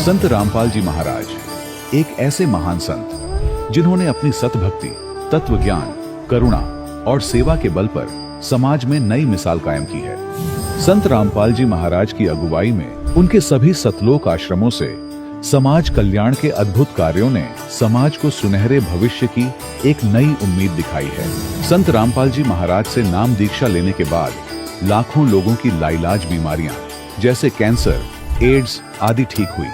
संत रामपाल जी महाराज एक ऐसे महान संत जिन्होंने अपनी सतभक्ति, तत्व ज्ञान, करुणा और सेवा के बल पर समाज में नई मिसाल कायम की है। संत रामपाल जी महाराज की अगुवाई में उनके सभी सतलोक आश्रमों से समाज कल्याण के अद्भुत कार्यों ने समाज को सुनहरे भविष्य की एक नई उम्मीद दिखाई है। संत रामपाल जी महाराज से नाम दीक्षा लेने के बाद लाखों लोगों की लाइलाज बीमारियां जैसे कैंसर, एड्स आदि ठीक हुई।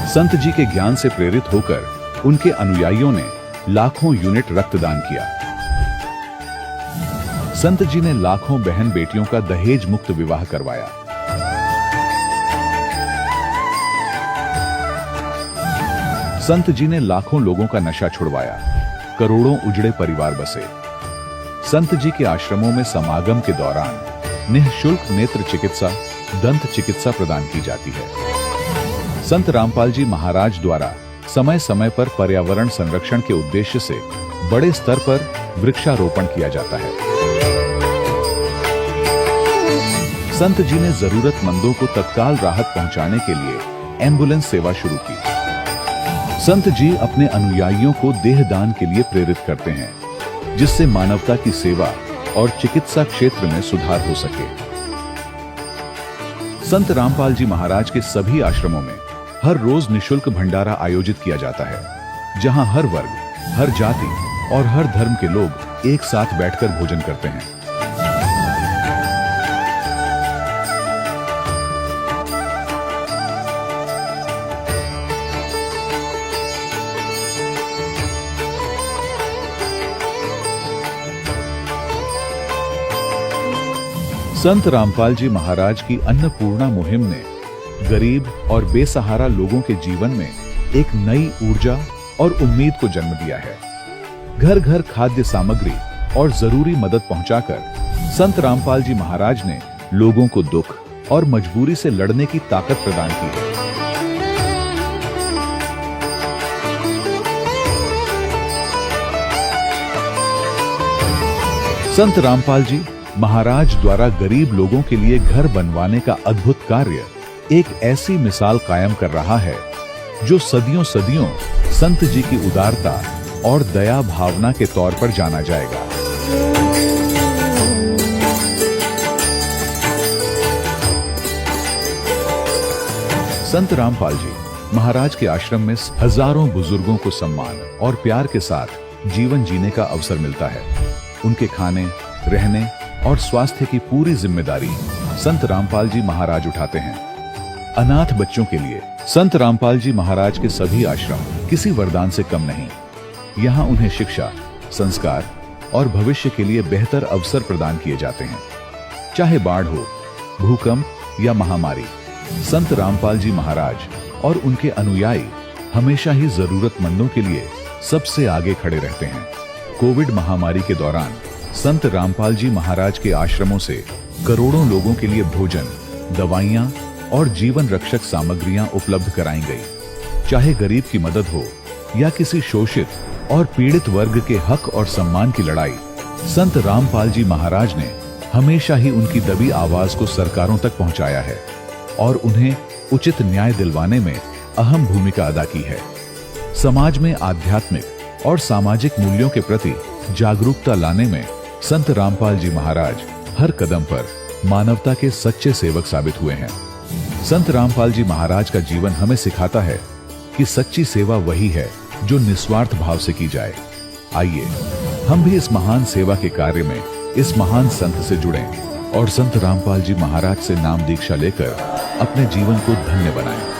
संत जी के ज्ञान से प्रेरित होकर उनके अनुयायियों ने लाखों यूनिट रक्तदान किया। संत जी ने लाखों बहन बेटियों का दहेज मुक्त विवाह करवाया। संत जी ने लाखों लोगों का नशा छुड़वाया, करोड़ों उजड़े परिवार बसे। संत जी के आश्रमों में समागम के दौरान निःशुल्क नेत्र चिकित्सा, दंत चिकित्सा प्रदान की जाती है। संत रामपाल जी महाराज द्वारा समय समय पर पर्यावरण संरक्षण के उद्देश्य से बड़े स्तर पर वृक्षारोपण किया जाता है। संत जी ने जरूरतमंदों को तत्काल राहत पहुंचाने के लिए एम्बुलेंस सेवा शुरू की। संत जी अपने अनुयायियों को देहदान के लिए प्रेरित करते हैं, जिससे मानवता की सेवा और चिकित्सा क्षेत्र में सुधार हो सके। संत रामपाल जी महाराज के सभी आश्रमों में हर रोज निःशुल्क भंडारा आयोजित किया जाता है, जहां हर वर्ग, हर जाति और हर धर्म के लोग एक साथ बैठकर भोजन करते हैं। संत रामपाल जी महाराज की अन्नपूर्णा मुहिम ने गरीब और बेसहारा लोगों के जीवन में एक नई ऊर्जा और उम्मीद को जन्म दिया है। घर घर खाद्य सामग्री और जरूरी मदद पहुंचाकर संत रामपाल जी महाराज ने लोगों को दुख और मजबूरी से लड़ने की ताकत प्रदान की है। संत रामपाल जी महाराज द्वारा गरीब लोगों के लिए घर बनवाने का अद्भुत कार्य एक ऐसी मिसाल कायम कर रहा है जो सदियों सदियों संत जी की उदारता और दया भावना के तौर पर जाना जाएगा। संत रामपाल जी महाराज के आश्रम में हजारों बुजुर्गों को सम्मान और प्यार के साथ जीवन जीने का अवसर मिलता है। उनके खाने, रहने और स्वास्थ्य की पूरी जिम्मेदारी संत रामपाल जी महाराज उठाते हैं। अनाथ बच्चों के लिए संत रामपाल जी महाराज के सभी आश्रम किसी वरदान से कम नहीं। यहाँ उन्हें शिक्षा, संस्कार और भविष्य के लिए बेहतर अवसर प्रदान किए जाते हैं। चाहे बाढ़ हो, भूकंप या महामारी, संत रामपाल जी महाराज और उनके अनुयायी हमेशा ही जरूरतमंदों के लिए सबसे आगे खड़े रहते हैं। कोविड महामारी के दौरान संत रामपाल जी महाराज के आश्रमों से करोड़ों लोगों के लिए भोजन, दवाइयां और जीवन रक्षक सामग्रियां उपलब्ध कराई गई। चाहे गरीब की मदद हो या किसी शोषित और पीड़ित वर्ग के हक और सम्मान की लड़ाई, संत रामपाल जी महाराज ने हमेशा ही उनकी दबी आवाज को सरकारों तक पहुंचाया है और उन्हें उचित न्याय दिलवाने में अहम भूमिका अदा की है। समाज में आध्यात्मिक और सामाजिक मूल्यों के प्रति जागरूकता लाने में संत रामपाल जी महाराज हर कदम पर मानवता के सच्चे सेवक साबित हुए हैं। संत रामपाल जी महाराज का जीवन हमें सिखाता है कि सच्ची सेवा वही है जो निस्वार्थ भाव से की जाए। आइए हम भी इस महान सेवा के कार्य में इस महान संत से जुड़ें और संत रामपाल जी महाराज से नाम दीक्षा लेकर अपने जीवन को धन्य बनाएं।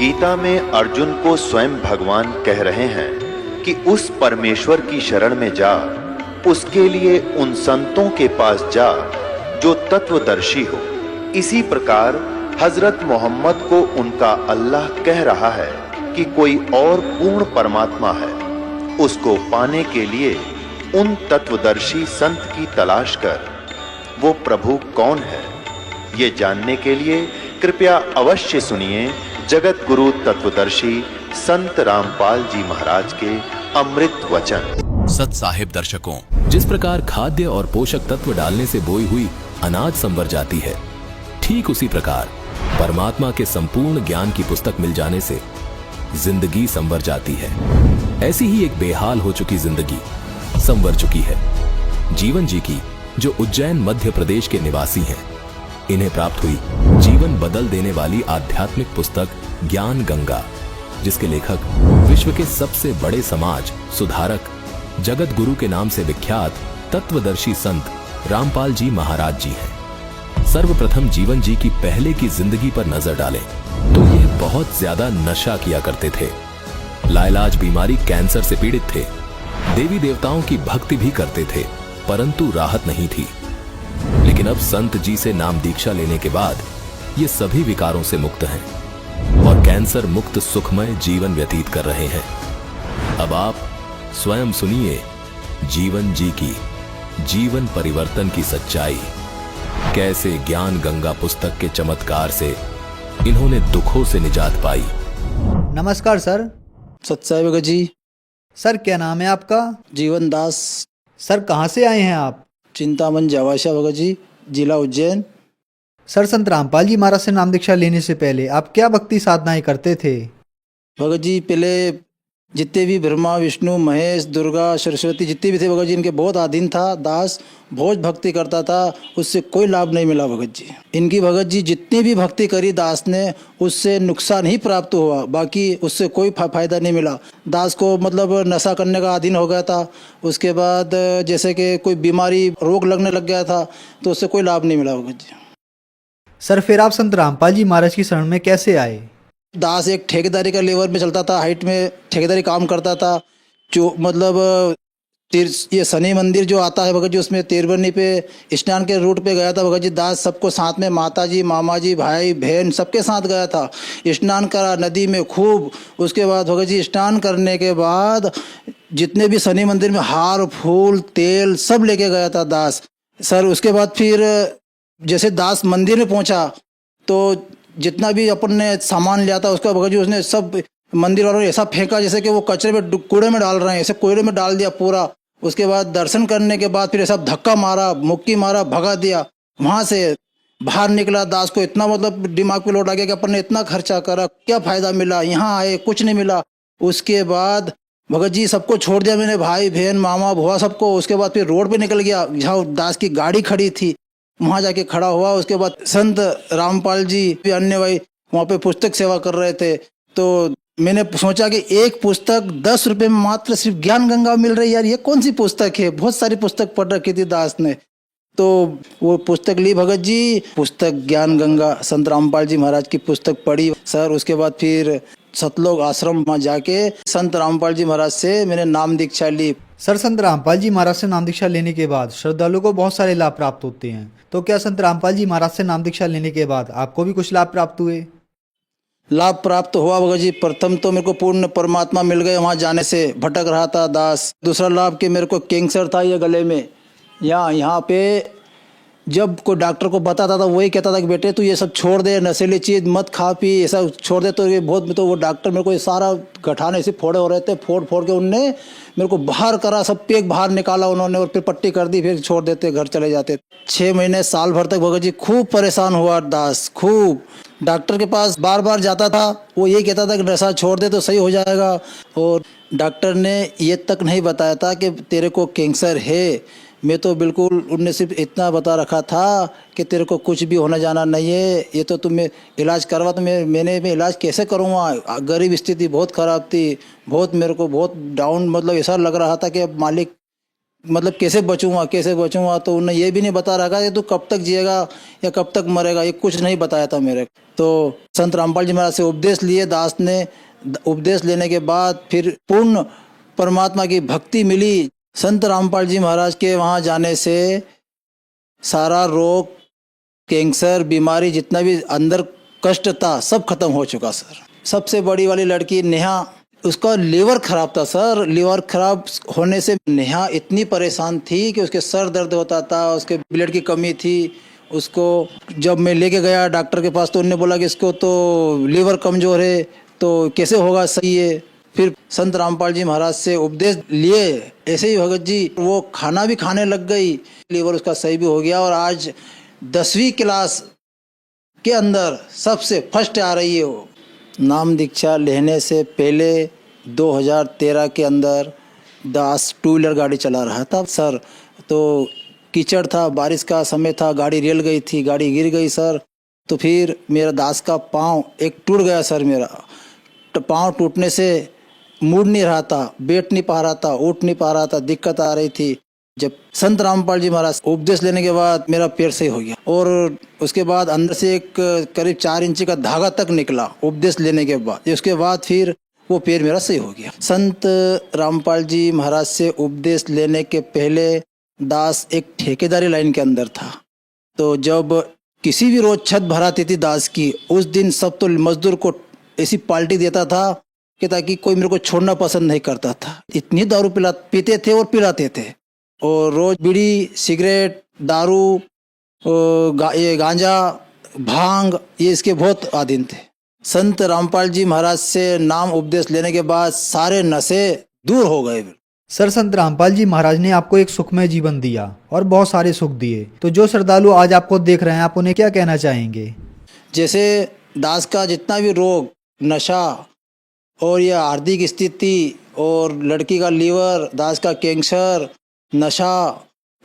गीता में अर्जुन को स्वयं भगवान कह रहे हैं कि उस परमेश्वर की शरण में जा, उसके लिए उन संतों के पास जा जो तत्वदर्शी हो। इसी प्रकार हजरत मोहम्मद को उनका अल्लाह कह रहा है कि कोई और पूर्ण परमात्मा है, उसको पाने के लिए उन तत्वदर्शी संत की तलाश कर। वो प्रभु कौन है, ये जानने के लिए कृपया अवश्य सुनिए जगत गुरु तत्वदर्शी संत रामपाल जी महाराज के अमृत वचन। सत साहिब दर्शकों, जिस प्रकार खाद्य और पोषक तत्व डालने से बोई हुई अनाज संवर जाती है, ठीक उसी प्रकार परमात्मा के संपूर्ण ज्ञान की पुस्तक मिल जाने से जिंदगी संवर जाती है। ऐसी ही एक बेहाल हो चुकी जिंदगी संवर चुकी है जीवन जी की, जो उज्जैन मध्य प्रदेश के निवासी हैं। इन्हें प्राप्त हुई जीवन बदल देने वाली आध्यात्मिक पुस्तक ज्ञान गंगा, जिसके लेखक विश्व के सबसे बड़े समाज सुधारक, जगत गुरु के नाम से विख्यात तत्वदर्शी संत रामपाल जी महाराज जी हैं। सर्वप्रथम जीवन जी की पहले की जिंदगी पर नजर डालें तो ये बहुत ज्यादा नशा किया करते थे। लाइलाज बीमारी कैंसर से पीड़ित थे। देवी देवताओं की भक्ति भी करते थे, परंतु राहत नहीं थी। लेकिन अब संत जी से नाम दीक्षा लेने के बाद ये सभी विकारों से मुक्त हैं और कैंसर मुक्त सुखमय जीवन व्यतीत कर रहे हैं। अब आप स्वयं सुनिए जीवन जी की जीवन परिवर्तन की सच्चाई। कैसे ज्ञान गंगा पुस्तक के चमत्कार से इन्होंने दुखों से निजात पाई। नमस्कार सर। सत्साई भगत जी। सर क्या नाम है आपका? जीवन दास। सर कहाँ से आए हैं आप? चिंतामन जावाशा भगत जी, जिला उज्जैन। सर संत रामपाल जी महाराज से नाम दीक्षा लेने से पहले आप क्या भक्ति साधनाएं करते थे? भगत जी पहले जितने भी ब्रह्मा विष्णु महेश दुर्गा सरस्वती जितने भी थे भगत जी, इनके बहुत अधीन था। दास बहुत भक्ति करता था, उससे कोई लाभ नहीं मिला भगत जी। इनकी भगत जी जितनी भी भक्ति करी दास ने, उससे नुकसान ही प्राप्त हुआ, बाकी उससे कोई फायदा नहीं मिला। दास को मतलब नशा करने का अधीन हो गया था। उसके बाद जैसे कि कोई बीमारी रोग लगने लग गया था, तो उससे कोई लाभ नहीं मिला भगत जी। सर फिर आप संत रामपाल जी महाराज की शरण में कैसे आए? दास एक ठेकेदारी का लेवर में चलता था, हाइट में ठेकेदारी काम करता था। जो मतलब ये शनि मंदिर जो आता है भगत जी, उसमें तिरबनी पे स्नान के रूट पे गया था भगत जी। दास सबको साथ में, माता जी मामा जी भाई बहन सबके साथ गया था। स्नान करा नदी में खूब। उसके बाद भगत जी स्नान करने के बाद जितने भी शनि मंदिर में हार फूल तेल सब लेके गया था दास। सर उसके बाद फिर जैसे दास मंदिर में पहुंचा तो जितना भी अपन ने सामान लिया था उसका भगत जी उसने सब मंदिर वालों ने ऐसा फेंका जैसे कि वो कचरे में कूड़े में डाल रहे हैं, ऐसे कूड़े में डाल दिया पूरा। उसके बाद दर्शन करने के बाद फिर ऐसा धक्का मारा, मुक्की मारा, भगा दिया। वहाँ से बाहर निकला। दास को इतना मतलब दिमाग पे लोड आ गया कि अपन ने इतना खर्चा करा, क्या फायदा मिला, यहाँ आए कुछ नहीं मिला। उसके बाद भगत जी सबको छोड़ दिया मैंने, भाई बहन मामा भुआ सबको। उसके बाद फिर रोड पे निकल गया जहाँ दास की गाड़ी खड़ी थी, वहाँ जाके खड़ा हुआ। उसके बाद संत रामपाल जी अन्य भाई वहाँ पे पुस्तक सेवा कर रहे थे, तो मैंने सोचा कि एक पुस्तक 10 रुपए में मात्र सिर्फ ज्ञान गंगा मिल रही है, यार ये कौन सी पुस्तक है। बहुत सारी पुस्तक पढ़ रखी थी दास ने, तो वो पुस्तक ली भगत जी, पुस्तक ज्ञान गंगा संत रामपाल जी महाराज की पुस्तक पढ़ी सर। उसके बाद फिर सतलोक आश्रम में जाके संत रामपाल जी महाराज से मैंने नाम दीक्षा ली। सर संत रामपाल जी महाराज से नाम दीक्षा लेने के बाद श्रद्धालुओं को बहुत सारे लाभ प्राप्त होते हैं, तो क्या संत रामपाल जी महाराज से नाम दीक्षा लेने के बाद आपको भी कुछ लाभ प्राप्त हुए? लाभ प्राप्त हुआ भगत जी। प्रथम तो मेरे को पूर्ण परमात्मा मिल गए वहाँ जाने से, भटक रहा था दास। दूसरा लाभ कि मेरे को कैंसर था ये गले में, यहाँ पे जब कोई डॉक्टर को बताता था वही कहता था कि बेटे तू ये सब छोड़ दे, नशीली चीज़ मत खा पी, ऐसा छोड़ दे। तो ये बहुत, तो वो डॉक्टर मेरे को ये सारा गठाने से फोड़े हो रहे थे, फोड़ के उनने मेरे को बाहर करा, सब पेक बाहर निकाला उन्होंने और फिर पट्टी कर दी, फिर छोड़ देते, घर चले जाते। 6 महीने साल भर तक भगत जी खूब परेशान हुआ दास, खूब। डॉक्टर के पास बार बार जाता था, वो ये कहता था कि नशा छोड़ दे तो सही हो जाएगा, और डॉक्टर ने ये तक नहीं बताया था कि तेरे को कैंसर है। मैं तो बिल्कुल, उनने सिर्फ इतना बता रखा था कि तेरे को कुछ भी होने जाना नहीं है, ये तो तुम्हें इलाज करवा। तो मैं इलाज कैसे करूँगा, गरीब स्थिति बहुत ख़राब थी, बहुत मेरे को बहुत डाउन, मतलब ऐसा लग रहा था कि अब मालिक मतलब कैसे बचूंगा, तो उन्हें ये भी नहीं बता रखा कि तू कब तक जिएगा या कब तक मरेगा, ये कुछ नहीं बताया था मेरे को। तो संत रामपाल जी महाराज से उपदेश लिए दास ने। उपदेश लेने के बाद फिर पूर्ण परमात्मा की भक्ति मिली। संत रामपाल जी महाराज के वहाँ जाने से सारा रोग, कैंसर, बीमारी, जितना भी अंदर कष्ट था सब खत्म हो चुका सर। सबसे बड़ी वाली लड़की नेहा, उसका लीवर खराब था सर। लीवर खराब होने से नेहा इतनी परेशान थी कि उसके सर दर्द होता था, उसके ब्लड की कमी थी। उसको जब मैं लेके गया डॉक्टर के पास तो उन्होंने बोला कि इसको तो लीवर कमज़ोर है, तो कैसे होगा सही है। फिर संत रामपाल जी महाराज से उपदेश लिए। ऐसे ही भगत जी वो खाना भी खाने लग गई, लीवर उसका सही भी हो गया और आज 10वीं क्लास के अंदर सबसे फर्स्ट आ रही है वो। नाम दीक्षा लेने से पहले 2013 के अंदर दास 2 व्हीलर गाड़ी चला रहा था सर। तो कीचड़ था, बारिश का समय था, गाड़ी रेल गई थी, गाड़ी गिर गई सर। तो फिर मेरा दास का पाँव एक टूट गया सर। मेरा पाँव टूटने से मुड़ नहीं रहा था, बैठ नहीं पा रहा था, उठ नहीं पा रहा था, दिक्कत आ रही थी। जब संत रामपाल जी महाराज उपदेश लेने के बाद मेरा पैर सही हो गया और उसके बाद अंदर से एक करीब 4 इंच का धागा तक निकला उपदेश लेने के बाद। उसके बाद फिर वो पैर मेरा सही हो गया। संत रामपाल जी महाराज से उपदेश लेने के पहले दास एक ठेकेदारी लाइन के अंदर था। तो जब किसी भी रोज छत भराती थी दास की, उस दिन सब तो मजदूर को ऐसी पार्टी देता था कि ताकि कोई मेरे को छोड़ना पसंद नहीं करता था। इतनी दारू पीते थे और पिलाते थे और रोज बीड़ी, सिगरेट, दारू, ये गांजा, भांग, ये इसके बहुत आदीन थे। संत रामपाल जी महाराज से नाम उपदेश लेने के बाद सारे नशे दूर हो गए। सर, संत रामपाल जी महाराज ने आपको एक सुखमय जीवन दिया और बहुत सारे सुख दिए। तो जो श्रद्धालु आज आपको देख रहे हैं, आप उन्हें क्या कहना चाहेंगे? जैसे दास का जितना भी रोग, नशा और यह आर्थिक स्थिति और लड़की का लीवर, दास का कैंसर, नशा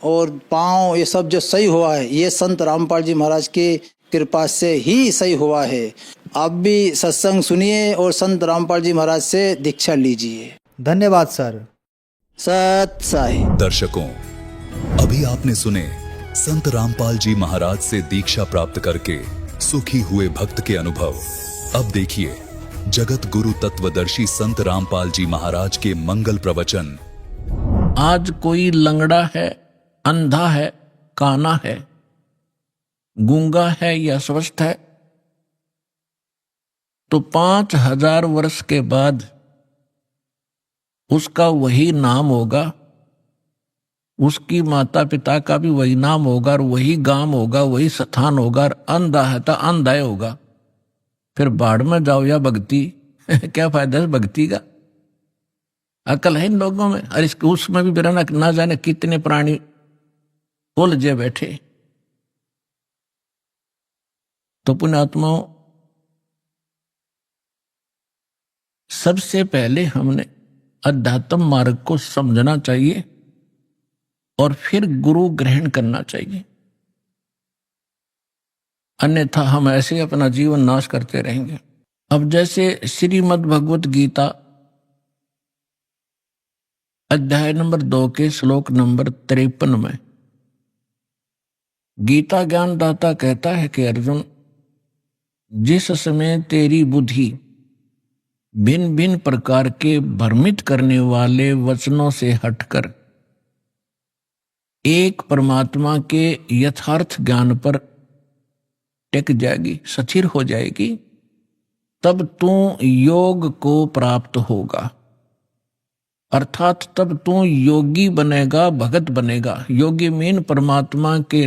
और पाँव, ये सब जो सही हुआ है ये संत रामपाल जी महाराज की कृपा से ही सही हुआ है। आप भी सत्संग सुनिए और संत रामपाल जी महाराज से दीक्षा लीजिए। धन्यवाद सर। सत साई। दर्शकों, अभी आपने सुने संत रामपाल जी महाराज से दीक्षा प्राप्त करके सुखी हुए भक्त के अनुभव। अब देखिए जगत गुरु तत्वदर्शी संत रामपाल जी महाराज के मंगल प्रवचन। आज कोई लंगड़ा है, अंधा है, काना है, गूंगा है या स्वस्थ है, तो 5000 वर्ष के बाद उसका वही नाम होगा, उसकी माता पिता का भी वही नाम होगा और वही गांव होगा, वही स्थान होगा। और अंधा है तो अंधा ही होगा। फिर बाढ़ में जाओ या भक्ति क्या फायदा है भक्ति का? अकल है इन लोगों में। और इसके उसमें भी बिना ना जाने कितने प्राणी उलझे बैठे। तो पुण्यात्माओं, सबसे पहले हमने अध्यात्म मार्ग को समझना चाहिए और फिर गुरु ग्रहण करना चाहिए। अन्यथा हम ऐसे अपना जीवन नाश करते रहेंगे। अब जैसे श्रीमद् भगवत गीता अध्याय नंबर 2 के श्लोक नंबर 53 में गीता ज्ञानदाता कहता है कि अर्जुन, जिस समय तेरी बुद्धि भिन्न भिन्न प्रकार के भ्रमित करने वाले वचनों से हटकर एक परमात्मा के यथार्थ ज्ञान पर टिक जाएगी, स्थिर हो जाएगी, तब तू योग को प्राप्त होगा। अर्थात तब तू योगी बनेगा, भगत बनेगा। योगी मीन परमात्मा के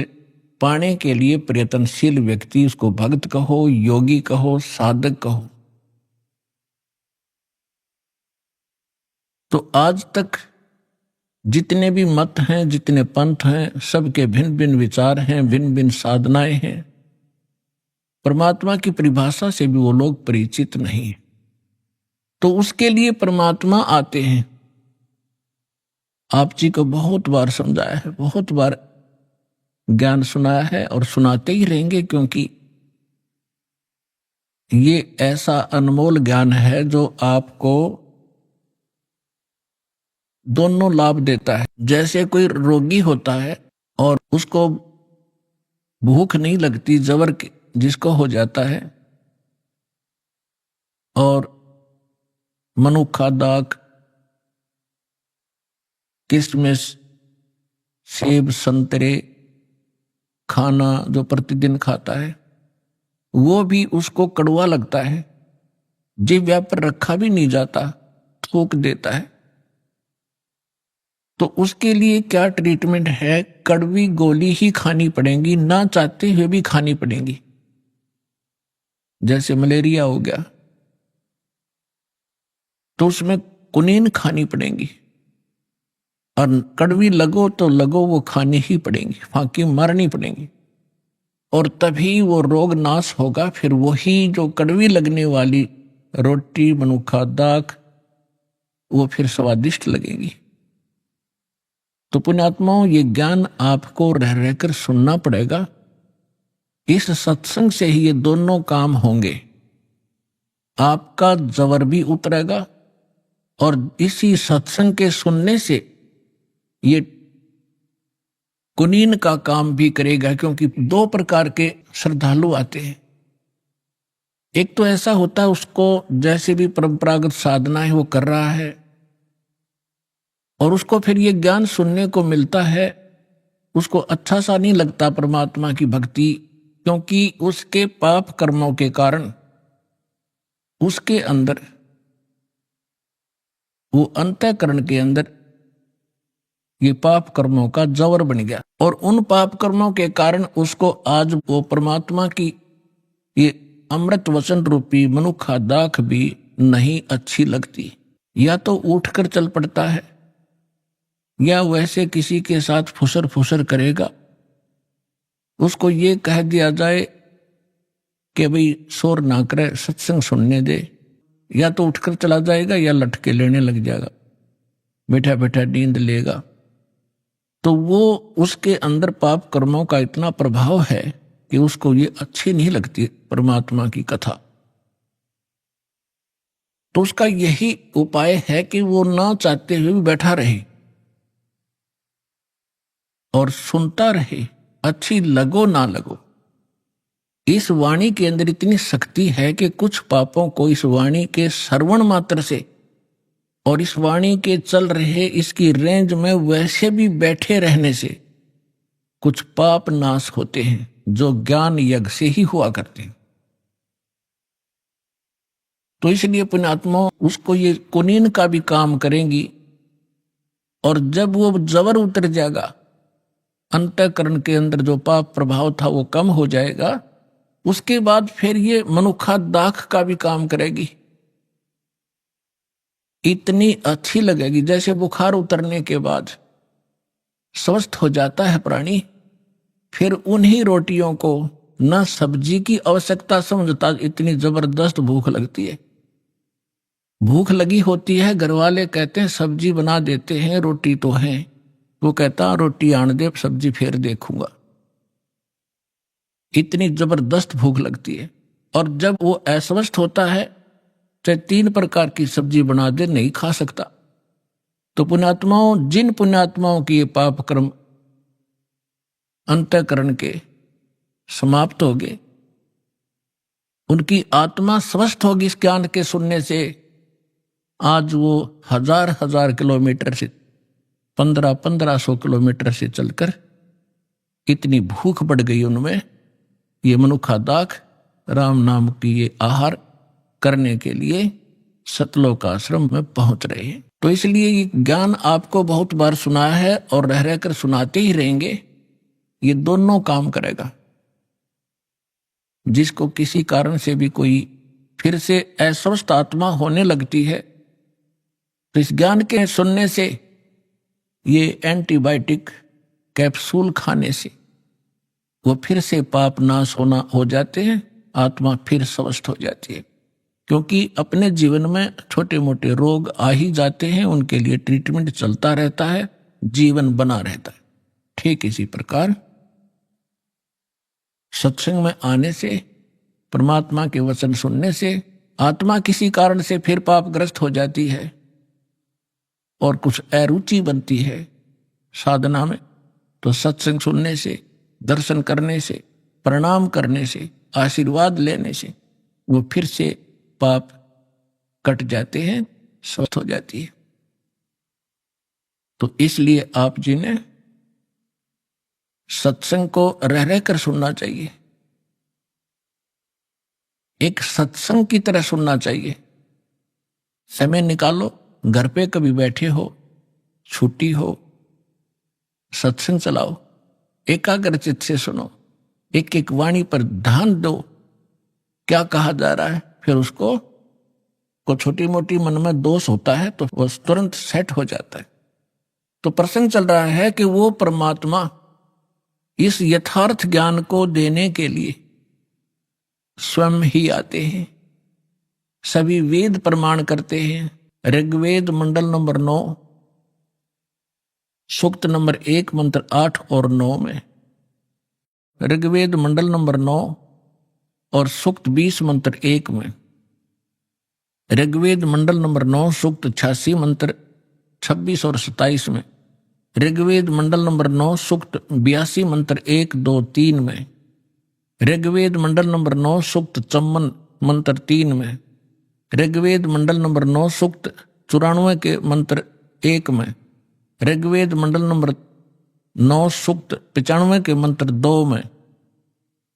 पाने के लिए प्रयत्नशील व्यक्ति। उसको भक्त कहो, योगी कहो, साधक कहो। तो आज तक जितने भी मत हैं, जितने पंथ हैं, सबके भिन्न भिन्न विचार हैं, भिन्न भिन्न साधनाएं हैं। परमात्मा की परिभाषा से भी वो लोग परिचित नहीं है। तो उसके लिए परमात्मा आते हैं। आप जी को बहुत बार समझाया है, बहुत बार ज्ञान सुनाया है और सुनाते ही रहेंगे, क्योंकि ये ऐसा अनमोल ज्ञान है जो आपको दोनों लाभ देता है। जैसे कोई रोगी होता है और उसको भूख नहीं लगती, जबर जिसको हो जाता है, और मनुक्खा, दाख, किशमिश, सेब, संतरे खाना जो प्रतिदिन खाता है, वो भी उसको कड़वा लगता है, जिह्वा पर रखा भी नहीं जाता, थूक देता है। तो उसके लिए क्या ट्रीटमेंट है? कड़वी गोली ही खानी पड़ेगी, ना चाहते हुए भी खानी पड़ेगी। जैसे मलेरिया हो गया तो उसमें कुनीन खानी पड़ेगी, और कड़वी लगो तो लगो, वो खानी ही पड़ेगी, फांकी मारनी पड़ेगी, और तभी वो रोग नाश होगा। फिर वही जो कड़वी लगने वाली रोटी, मनुक्खा, दाख, वो फिर स्वादिष्ट लगेगी। तो पुण्यात्माओं, ये ज्ञान आपको रह रहकर सुनना पड़ेगा। इस सत्संग से ही ये दोनों काम होंगे। आपका जबर भी उतरेगा और इसी सत्संग के सुनने से ये कुनीन का काम भी करेगा। क्योंकि दो प्रकार के श्रद्धालु आते हैं। एक तो ऐसा होता है, उसको जैसे भी परंपरागत साधना है वो कर रहा है, और उसको फिर ये ज्ञान सुनने को मिलता है, उसको अच्छा सा नहीं लगता परमात्मा की भक्ति, क्योंकि उसके पाप कर्मों के कारण उसके अंदर, वो अंतःकरण के अंदर ये पाप कर्मों का जवर बन गया, और उन पाप कर्मों के कारण उसको आज वो परमात्मा की ये अमृत वचन रूपी मनुक्खा दाख भी नहीं अच्छी लगती। या तो उठकर चल पड़ता है, या वैसे किसी के साथ फुसर फुसर करेगा। उसको ये कह दिया जाए कि भाई शोर ना करे, सत्संग सुनने दे, या तो उठकर चला जाएगा या लटके लेने लग जाएगा, बैठा बैठा नींद लेगा। तो वो उसके अंदर पाप कर्मों का इतना प्रभाव है कि उसको ये अच्छी नहीं लगती परमात्मा की कथा। तो उसका यही उपाय है कि वो ना चाहते हुए भी बैठा रहे और सुनता रहे, अच्छी लगो ना लगो। इस वाणी के अंदर इतनी शक्ति है कि कुछ पापों को इस वाणी के श्रवण मात्र से और इस वाणी के चल रहे इसकी रेंज में वैसे भी बैठे रहने से कुछ पाप नाश होते हैं, जो ज्ञान यज्ञ से ही हुआ करते हैं। तो इसलिए पुण्यात्मा उसको ये कुनीन का भी काम करेंगी, और जब वो जबर उतर जाएगा, अंतःकरण के अंदर जो पाप प्रभाव था वो कम हो जाएगा, उसके बाद फिर ये मनुक्खा दाख का भी काम करेगी। इतनी अच्छी लगेगी जैसे बुखार उतरने के बाद स्वस्थ हो जाता है प्राणी, फिर उन्हीं रोटियों को न सब्जी की आवश्यकता समझता, इतनी जबरदस्त भूख लगती है। भूख लगी होती है, घर वाले कहते हैं सब्जी बना देते हैं, रोटी तो है, वो कहता रोटी आन दे, सब्जी फिर देखूंगा। इतनी जबरदस्त भूख लगती है। और जब वो अस्वस्थ होता है, चाहे 3 प्रकार की सब्जी बना दे, नहीं खा सकता। तो पुण्यात्माओं, जिन पुण्यात्माओं की ये पाप कर्म अंतःकरण के समाप्त हो गए, उनकी आत्मा स्वस्थ होगी इस ज्ञान के सुनने से। आज वो हजार हजार किलोमीटर से 1500 किलोमीटर से चलकर इतनी भूख बढ़ गई उनमें, ये मनुक्खा दाख राम नाम की ये आहार करने के लिए सतलोक आश्रम में पहुंच रहे हैं। तो इसलिए ये ज्ञान आपको बहुत बार सुनाया है और रह रहकर सुनाते ही रहेंगे। ये दोनों काम करेगा। जिसको किसी कारण से भी कोई फिर से अस्वस्थ आत्मा होने लगती है, तो इस ज्ञान के सुनने से, ये एंटीबायोटिक कैप्सूल खाने से वो फिर से पाप नाश हो जाते हैं, आत्मा फिर स्वस्थ हो जाती है। क्योंकि अपने जीवन में छोटे मोटे रोग आ ही जाते हैं, उनके लिए ट्रीटमेंट चलता रहता है, जीवन बना रहता है। ठीक इसी प्रकार सत्संग में आने से, परमात्मा के वचन सुनने से आत्मा किसी कारण से फिर पापग्रस्त हो जाती है, और कुछ अरुचि बनती है साधना में, तो सत्संग सुनने से, दर्शन करने से, प्रणाम करने से, आशीर्वाद लेने से वो फिर से पाप कट जाते हैं, स्वस्थ हो जाती है। तो इसलिए आप जी ने सत्संग को रह रह कर सुनना चाहिए, एक सत्संग की तरह सुनना चाहिए। समय निकालो, घर पे कभी बैठे हो, छुट्टी हो, सत्संग चलाओ, एकाग्र चित्त से सुनो, एक एक वाणी पर ध्यान दो, क्या कहा जा रहा है। फिर उसको को छोटी मोटी मन में दोष होता है तो वह तुरंत सेट हो जाता है। तो प्रसंग चल रहा है कि वो परमात्मा इस यथार्थ ज्ञान को देने के लिए स्वयं ही आते हैं। सभी वेद प्रमाण करते हैं। ऋग्वेद मंडल नंबर 9 सूक्त नंबर 1 मंत्र 8 और 9 में, ऋग्वेद मंडल नंबर 9 और सूक्त 20 मंत्र 1 में, ऋग्वेद मंडल नंबर 9 सूक्त 86 मंत्र 26 और 27 में, ऋग्वेद मंडल नंबर 9 सूक्त 82 मंत्र 1, 2, 3 में, ऋग्वेद मंडल नंबर 9 सूक्त 54 मंत्र 3 में, ऋग्वेद मंडल नंबर 9 सूक्त 94 के मंत्र 1 में, ऋग्वेद मंडल नंबर 9 सूक्त 95 के मंत्र 2 में,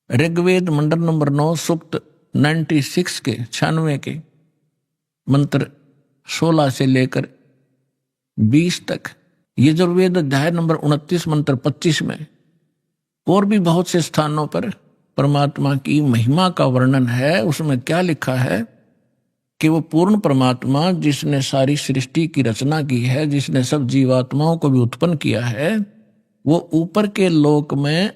ऋग्वेद मंडल नंबर 9 सूक्त 96 के 96 के मंत्र 16 से लेकर 20 तक, यजुर्वेद अध्याय नंबर 29 मंत्र 25 में, और भी बहुत से स्थानों पर परमात्मा की महिमा का वर्णन है। उसमें क्या लिखा है कि वो पूर्ण परमात्मा जिसने सारी सृष्टि की रचना की है, जिसने सब जीवात्माओं को भी उत्पन्न किया है, वो ऊपर के लोक में,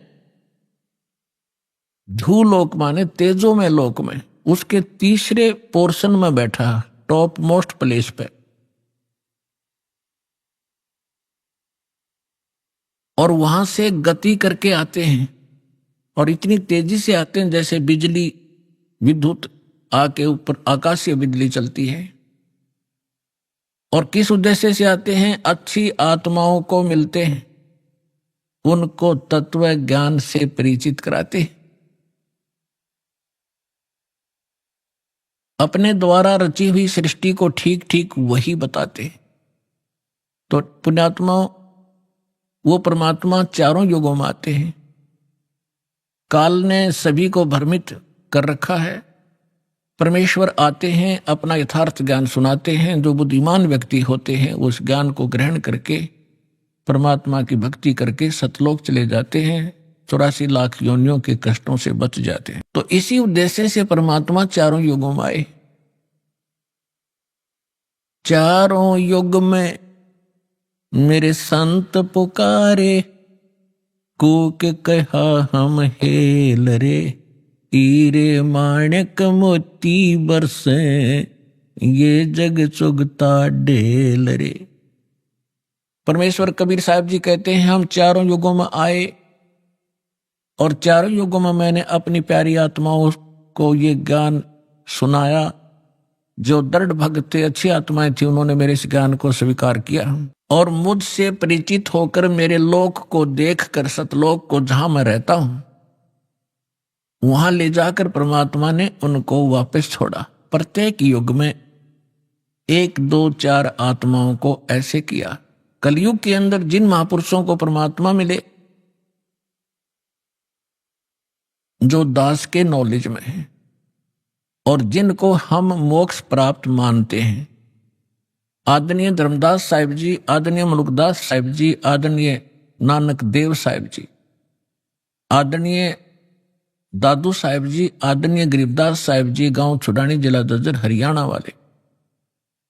धूलोक माने तेजो में लोक में, उसके तीसरे पोर्शन में बैठा, टॉप मोस्ट प्लेस पे, और वहां से गति करके आते हैं और इतनी तेजी से आते हैं जैसे बिजली, विद्युत आके ऊपर आकाशीय बिजली चलती है। और किस उद्देश्य से आते हैं? अच्छी आत्माओं को मिलते हैं, उनको तत्व ज्ञान से परिचित कराते हैं, अपने द्वारा रची हुई सृष्टि को ठीक ठीक वही बताते हैं। तो पुण्यात्माओं, वो परमात्मा चारों युगों में आते हैं। काल ने सभी को भ्रमित कर रखा है। परमेश्वर आते हैं, अपना यथार्थ ज्ञान सुनाते हैं। जो बुद्धिमान व्यक्ति होते हैं उस ज्ञान को ग्रहण करके परमात्मा की भक्ति करके सतलोक चले जाते हैं, 84 लाख योनियों के कष्टों से बच जाते हैं। तो इसी उद्देश्य से परमात्मा चारों युगों में आए। चारों युग में मेरे संत पुकारे, कूक कहा हम हेल रे, हीरे माणिक मोती बरसे, ये जग चुगता ढेल रे। परमेश्वर कबीर साहब जी कहते हैं, हम चारों युगों में आए और चारों युगों में मैंने अपनी प्यारी आत्माओं को ये ज्ञान सुनाया। जो दृढ़ भक्त थे, अच्छी आत्माएं थी, उन्होंने मेरे इस ज्ञान को स्वीकार किया और मुझसे परिचित होकर मेरे लोक को देखकर, सतलोक को जहां मैं रहता हूं, वहां ले जाकर परमात्मा ने उनको वापस छोड़ा। प्रत्येक युग में 1, 2, 4 आत्माओं को ऐसे किया। कलयुग के अंदर जिन महापुरुषों को परमात्मा मिले, जो दास के नॉलेज में है और जिनको हम मोक्ष प्राप्त मानते हैं, आदरणीय धर्मदास साहिब जी, आदरणीय मलुकदास साहिब जी, आदरणीय नानक देव साहिब जी, आदरणीय दादू साहिब जी, आदरणीय गरीबदास साहिब जी, गांव छुडानी, जिला दज्जर, हरियाणा वाले,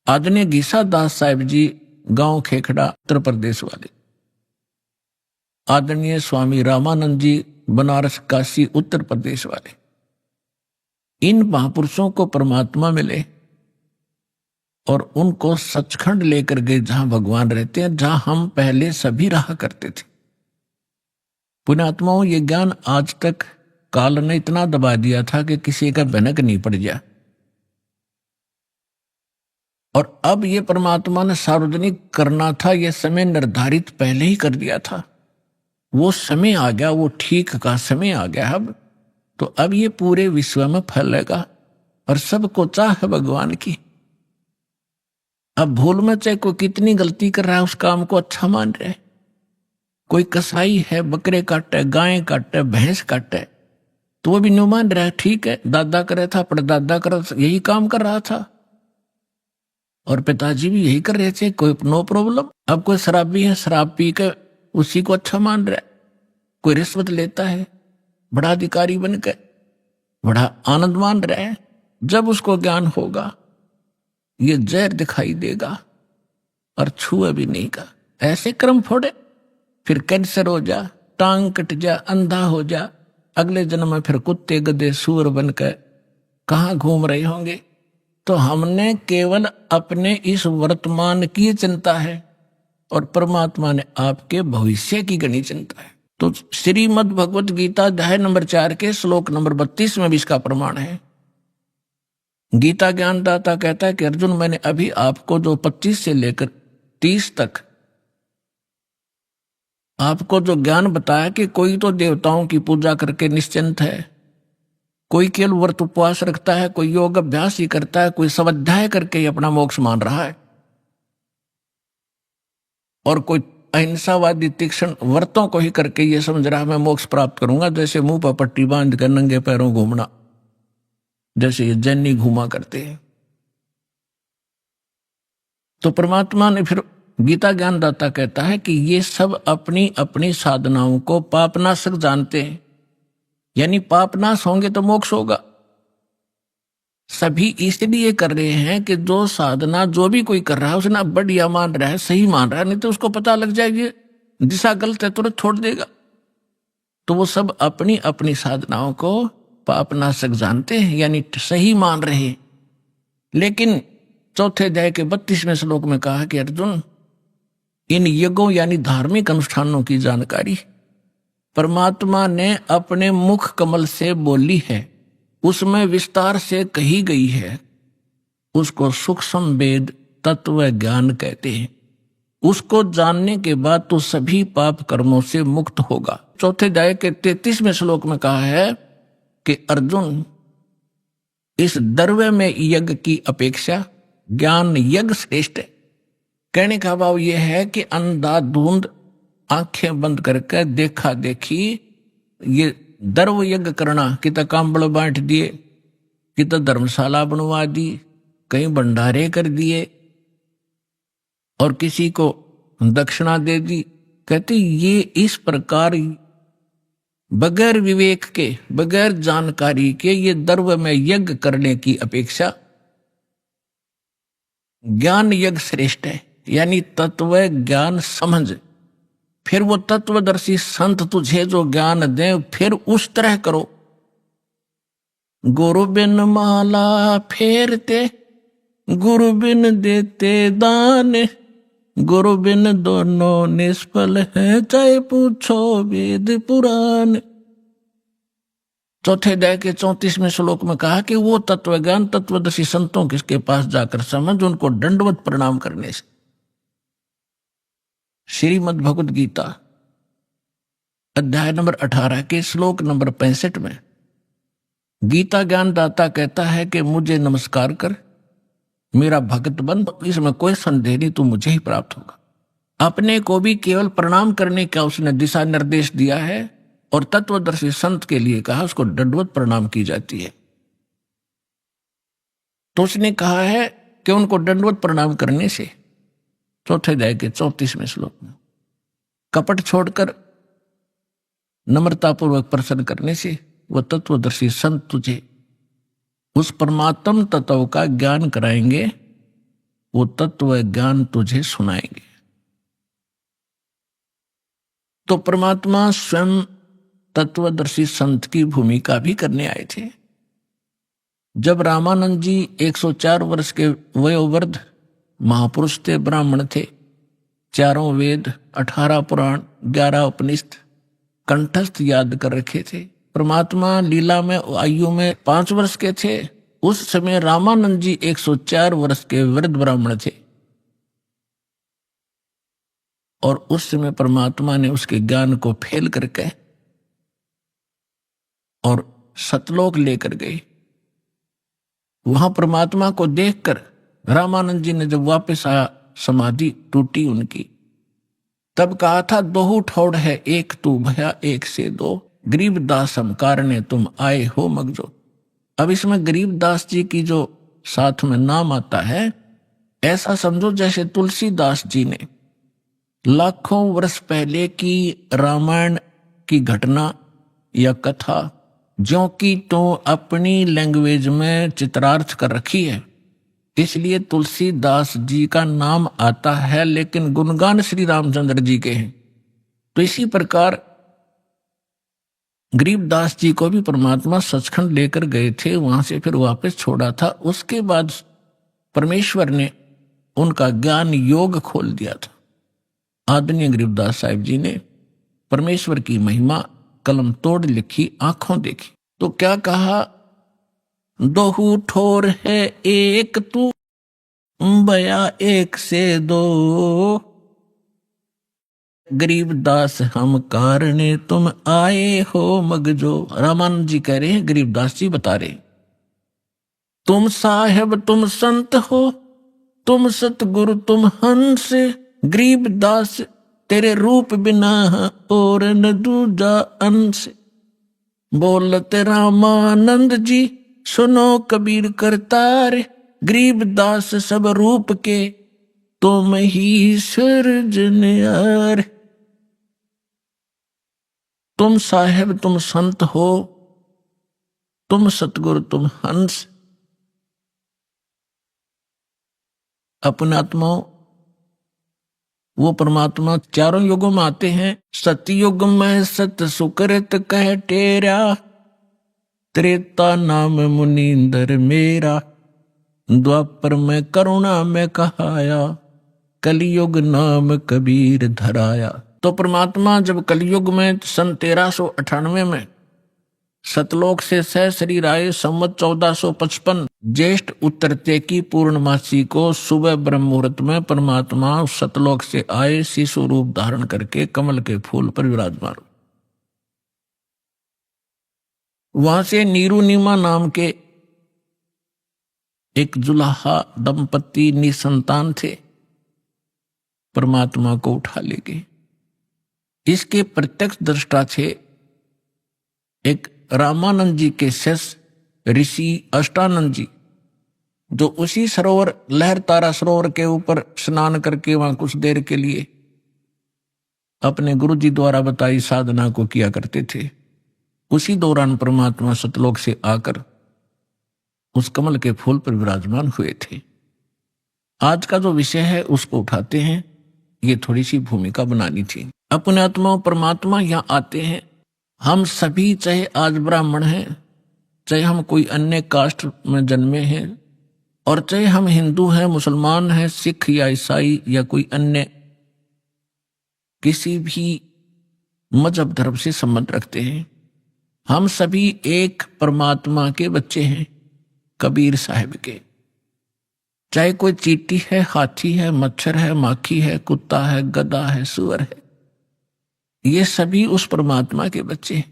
आदरणीय गीसा दास साहिब जी, गांव खेखड़ा, उत्तर प्रदेश वाले, आदरणीय स्वामी रामानंद जी, बनारस काशी, उत्तर प्रदेश वाले, इन महापुरुषों को परमात्मा मिले और उनको सचखंड लेकर गए, जहां भगवान रहते हैं, जहां हम पहले सभी रहा करते थे। पुण्यात्माओं, ये ज्ञान आज तक काल ने इतना दबा दिया था कि किसी का भनक नहीं पड़ गया। और अब ये परमात्मा ने सार्वजनिक करना था, ये समय निर्धारित पहले ही कर दिया था। वो समय आ गया, वो ठीक का समय आ गया अब। तो अब ये पूरे विश्व में फैलेगा और सबको चाह है भगवान की। अब भूल में चाहे कोई कितनी गलती कर रहा है, उस काम को अच्छा मान रहे। कोई कसाई है, बकरे काटे, गाय काटे, भैंस काटे, तो वो भी न्यू मान रहा है, ठीक है, दादा करे था, परदादा करे था, यही काम कर रहा था और पिताजी भी यही कर रहे थे, कोई नो प्रॉब्लम। अब कोई शराबी है, शराब पी के उसी को अच्छा मान रहा है। कोई रिश्वत लेता है, बड़ा अधिकारी बन के बड़ा आनंद मान रहा है। जब उसको ज्ञान होगा ये जहर दिखाई देगा और छुए भी नहीं का। ऐसे क्रम फोड़े, फिर कैंसर हो जा, टांग कट जा, अंधा हो जा, अगले जन्म में फिर कुत्ते गधे सूअर बनकर कहाँ घूम रहे होंगे। तो हमने केवल अपने इस वर्तमान की चिंता है और परमात्मा ने आपके भविष्य की घनी चिंता है। तो श्रीमद् भगवत गीता अध्याय नंबर 4 के श्लोक नंबर 32 में भी इसका प्रमाण है। गीता ज्ञानदाता कहता है कि अर्जुन, मैंने अभी आपको जो 25 से लेकर 30 तक आपको जो ज्ञान बताया कि कोई तो देवताओं की पूजा करके निश्चिंत है, कोई केवल व्रत उपवास रखता है, कोई योग अभ्यास ही करता है, कोई स्वाध्याय करके ही अपना मोक्ष मान रहा है, और कोई अहिंसावादी तीक्ष्ण व्रतों को ही करके ये समझ रहा है मैं मोक्ष प्राप्त करूंगा, जैसे मुंह पर पट्टी बांध कर नंगे पैरों घूमना, जैसे ये जैनी घूमा करते हैं। तो परमात्मा ने फिर गीता ज्ञानदाता कहता है कि ये सब अपनी अपनी साधनाओं को पापनाशक जानते हैं, यानी पापनाश होंगे तो मोक्ष होगा। सभी इसलिए कर रहे हैं कि जो साधना जो भी कोई कर रहा है उसने बढ़िया मान रहा है, सही मान रहा है, नहीं तो उसको पता लग जाएगी दिशा गलत है तुरंत छोड़ देगा। तो वो सब अपनी अपनी साधनाओं को पापनाशक जानते हैं, यानी सही मान रहे हैं। लेकिन चौथे अध्याय के 32वें श्लोक में कहा कि अर्जुन, इन यज्ञों यानी धार्मिक अनुष्ठानों की जानकारी परमात्मा ने अपने मुख कमल से बोली है, उसमें विस्तार से कही गई है, उसको सूक्ष्म वेद तत्व ज्ञान कहते हैं। उसको जानने के बाद तो सभी पाप कर्मों से मुक्त होगा। चौथे अध्याय के 33वें श्लोक में कहा है कि अर्जुन, इस द्रव्य में यज्ञ की अपेक्षा ज्ञान यज्ञ श्रेष्ठ है। कहने का भाव यह है कि अंधाधुंध आंखें बंद करके देखा देखी ये द्रव्य यज्ञ करना, कि तो कांबड़ बांट दिए, कि तो धर्मशाला बनवा दी, कहीं भंडारे कर दिए और किसी को दक्षिणा दे दी। कहते ये इस प्रकार बगैर विवेक के, बगैर जानकारी के ये द्रव्य में यज्ञ करने की अपेक्षा ज्ञान यज्ञ श्रेष्ठ है, यानी तत्व ज्ञान समझ। फिर वो तत्वदर्शी संत तुझे जो ज्ञान दे फिर उस तरह करो। गुरु बिन माला फेरते, गुरु बिन देते दान, गुरु बिन दोनों निष्फल है, चाहे पूछो वेद पुराण। चौथे अध्याय के 34वें श्लोक में कहा कि वो तत्व ज्ञान तत्वदर्शी संतों किसके पास जाकर समझ, उनको दंडवत प्रणाम करने से। श्रीमद् भगवत गीता अध्याय नंबर 18 के श्लोक नंबर 65 में गीता ज्ञानदाता कहता है कि मुझे नमस्कार कर, मेरा भक्त बन, इसमें कोई संदेह नहीं, तू मुझे ही प्राप्त होगा। अपने को भी केवल प्रणाम करने का उसने दिशा निर्देश दिया है और तत्वदर्शी संत के लिए कहा उसको दंडवत प्रणाम की जाती है। तो उसने कहा है कि उनको दंडवत प्रणाम करने से, चौथे अध्याय के 34वें श्लोक में, कपट छोड़कर नम्रतापूर्वक प्रसन्न करने से वह तत्वदर्शी संत तुझे उस परमात्म तत्व का ज्ञान कराएंगे, वो तत्व ज्ञान तुझे सुनाएंगे। तो परमात्मा स्वयं तत्वदर्शी संत की भूमिका भी करने आए थे। जब रामानंद जी 104 वर्ष के वयोवृद्ध महापुरुष थे, ब्राह्मण थे, 4 वेद, 18 पुराण, 11 उपनिषद कंठस्थ याद कर रखे थे। परमात्मा लीला में आयु में 5 वर्ष के थे उस समय रामानंद जी 104 वर्ष के वृद्ध ब्राह्मण थे और उस समय परमात्मा ने उसके ज्ञान को फेल करके और सतलोक लेकर गए। वहां परमात्मा को देखकर रामानंद जी ने जब वापस आया, समाधि टूटी उनकी, तब कहा था दोहू ठोड़ है एक तू भया एक से दो, गरीबदास हम कारणे तुम आए हो मगजो। अब इसमें गरीबदास जी की जो साथ में नाम आता है, ऐसा समझो जैसे तुलसीदास जी ने लाखों वर्ष पहले की रामायण की घटना या कथा जो कि तो अपनी लैंग्वेज में चित्रार्थ कर रखी है, इसलिए तुलसीदास जी का नाम आता है, लेकिन गुणगान श्री रामचंद्र जी के हैं। तो इसी प्रकार गरीबदास जी को भी परमात्मा सचखंड लेकर गए थे, वहां से फिर वापस छोड़ा था। उसके बाद परमेश्वर ने उनका ज्ञान योग खोल दिया था। आदरणीय गरीबदास साहिब जी ने परमेश्वर की महिमा कलम तोड़ लिखी, आंखों देखी। तो क्या कहा, दोहू ठोर है एक तू बया एक से दो, गरीबदास हम कारणे तुम आए हो मगजो। रामानंद जी कह रहे हैं, गरीबदास जी बता रहे, तुम साहेब तुम संत हो, तुम सतगुरु तुम हंस, गरीबदास तेरे रूप बिना और न दूजा अंश। बोलते रामानंद जी सुनो कबीर करतार, गरीबदास सब रूप के तुम ही सृजनहार। तुम साहेब तुम संत हो, तुम सतगुरु तुम हंस। अपने आत्माओं, वो परमात्मा चारों युगों में आते हैं। सतयुग में सत सुकृत कह टेरा, त्रेता नाम मुनींदर मेरा, द्वापर में करुणा में कहाया, कलयुग नाम कबीर धराया। तो परमात्मा जब कलयुग में सन 1398 में सतलोक से सह शरीर आए, संवत 1455 ज्येष्ठ उत्तरते की पूर्णमासी को सुबह ब्रह्म मुहूर्त में परमात्मा सतलोक से आए, शिशु रूप धारण करके कमल के फूल पर विराजमान। वहां से नीरू नीमा नाम के एक जुलाहा दंपति निसंतान थे, परमात्मा को उठा ले गए। इसके प्रत्यक्ष दृष्टा थे एक रामानंद जी के शिष्य ऋषि अष्टानंद जी, जो उसी सरोवर लहरतारा सरोवर के ऊपर स्नान करके वहां कुछ देर के लिए अपने गुरु जी द्वारा बताई साधना को किया करते थे। उसी दौरान परमात्मा सतलोक से आकर उस कमल के फूल पर विराजमान हुए थे। आज का जो विषय है उसको उठाते हैं, ये थोड़ी सी भूमिका बनानी थी। अपने आत्मा परमात्मा यहाँ आते हैं। हम सभी, चाहे आज ब्राह्मण हैं, चाहे हम कोई अन्य कास्ट में जन्मे हैं, और चाहे हम हिंदू हैं, मुसलमान हैं, सिख या ईसाई या कोई अन्य किसी भी मजहब धर्म से संबंध रखते हैं, हम सभी एक परमात्मा के बच्चे हैं, कबीर साहिब के। चाहे कोई चींटी है, हाथी है, मच्छर है, माखी है, कुत्ता है, गधा है, सुअर है, ये सभी उस परमात्मा के बच्चे हैं।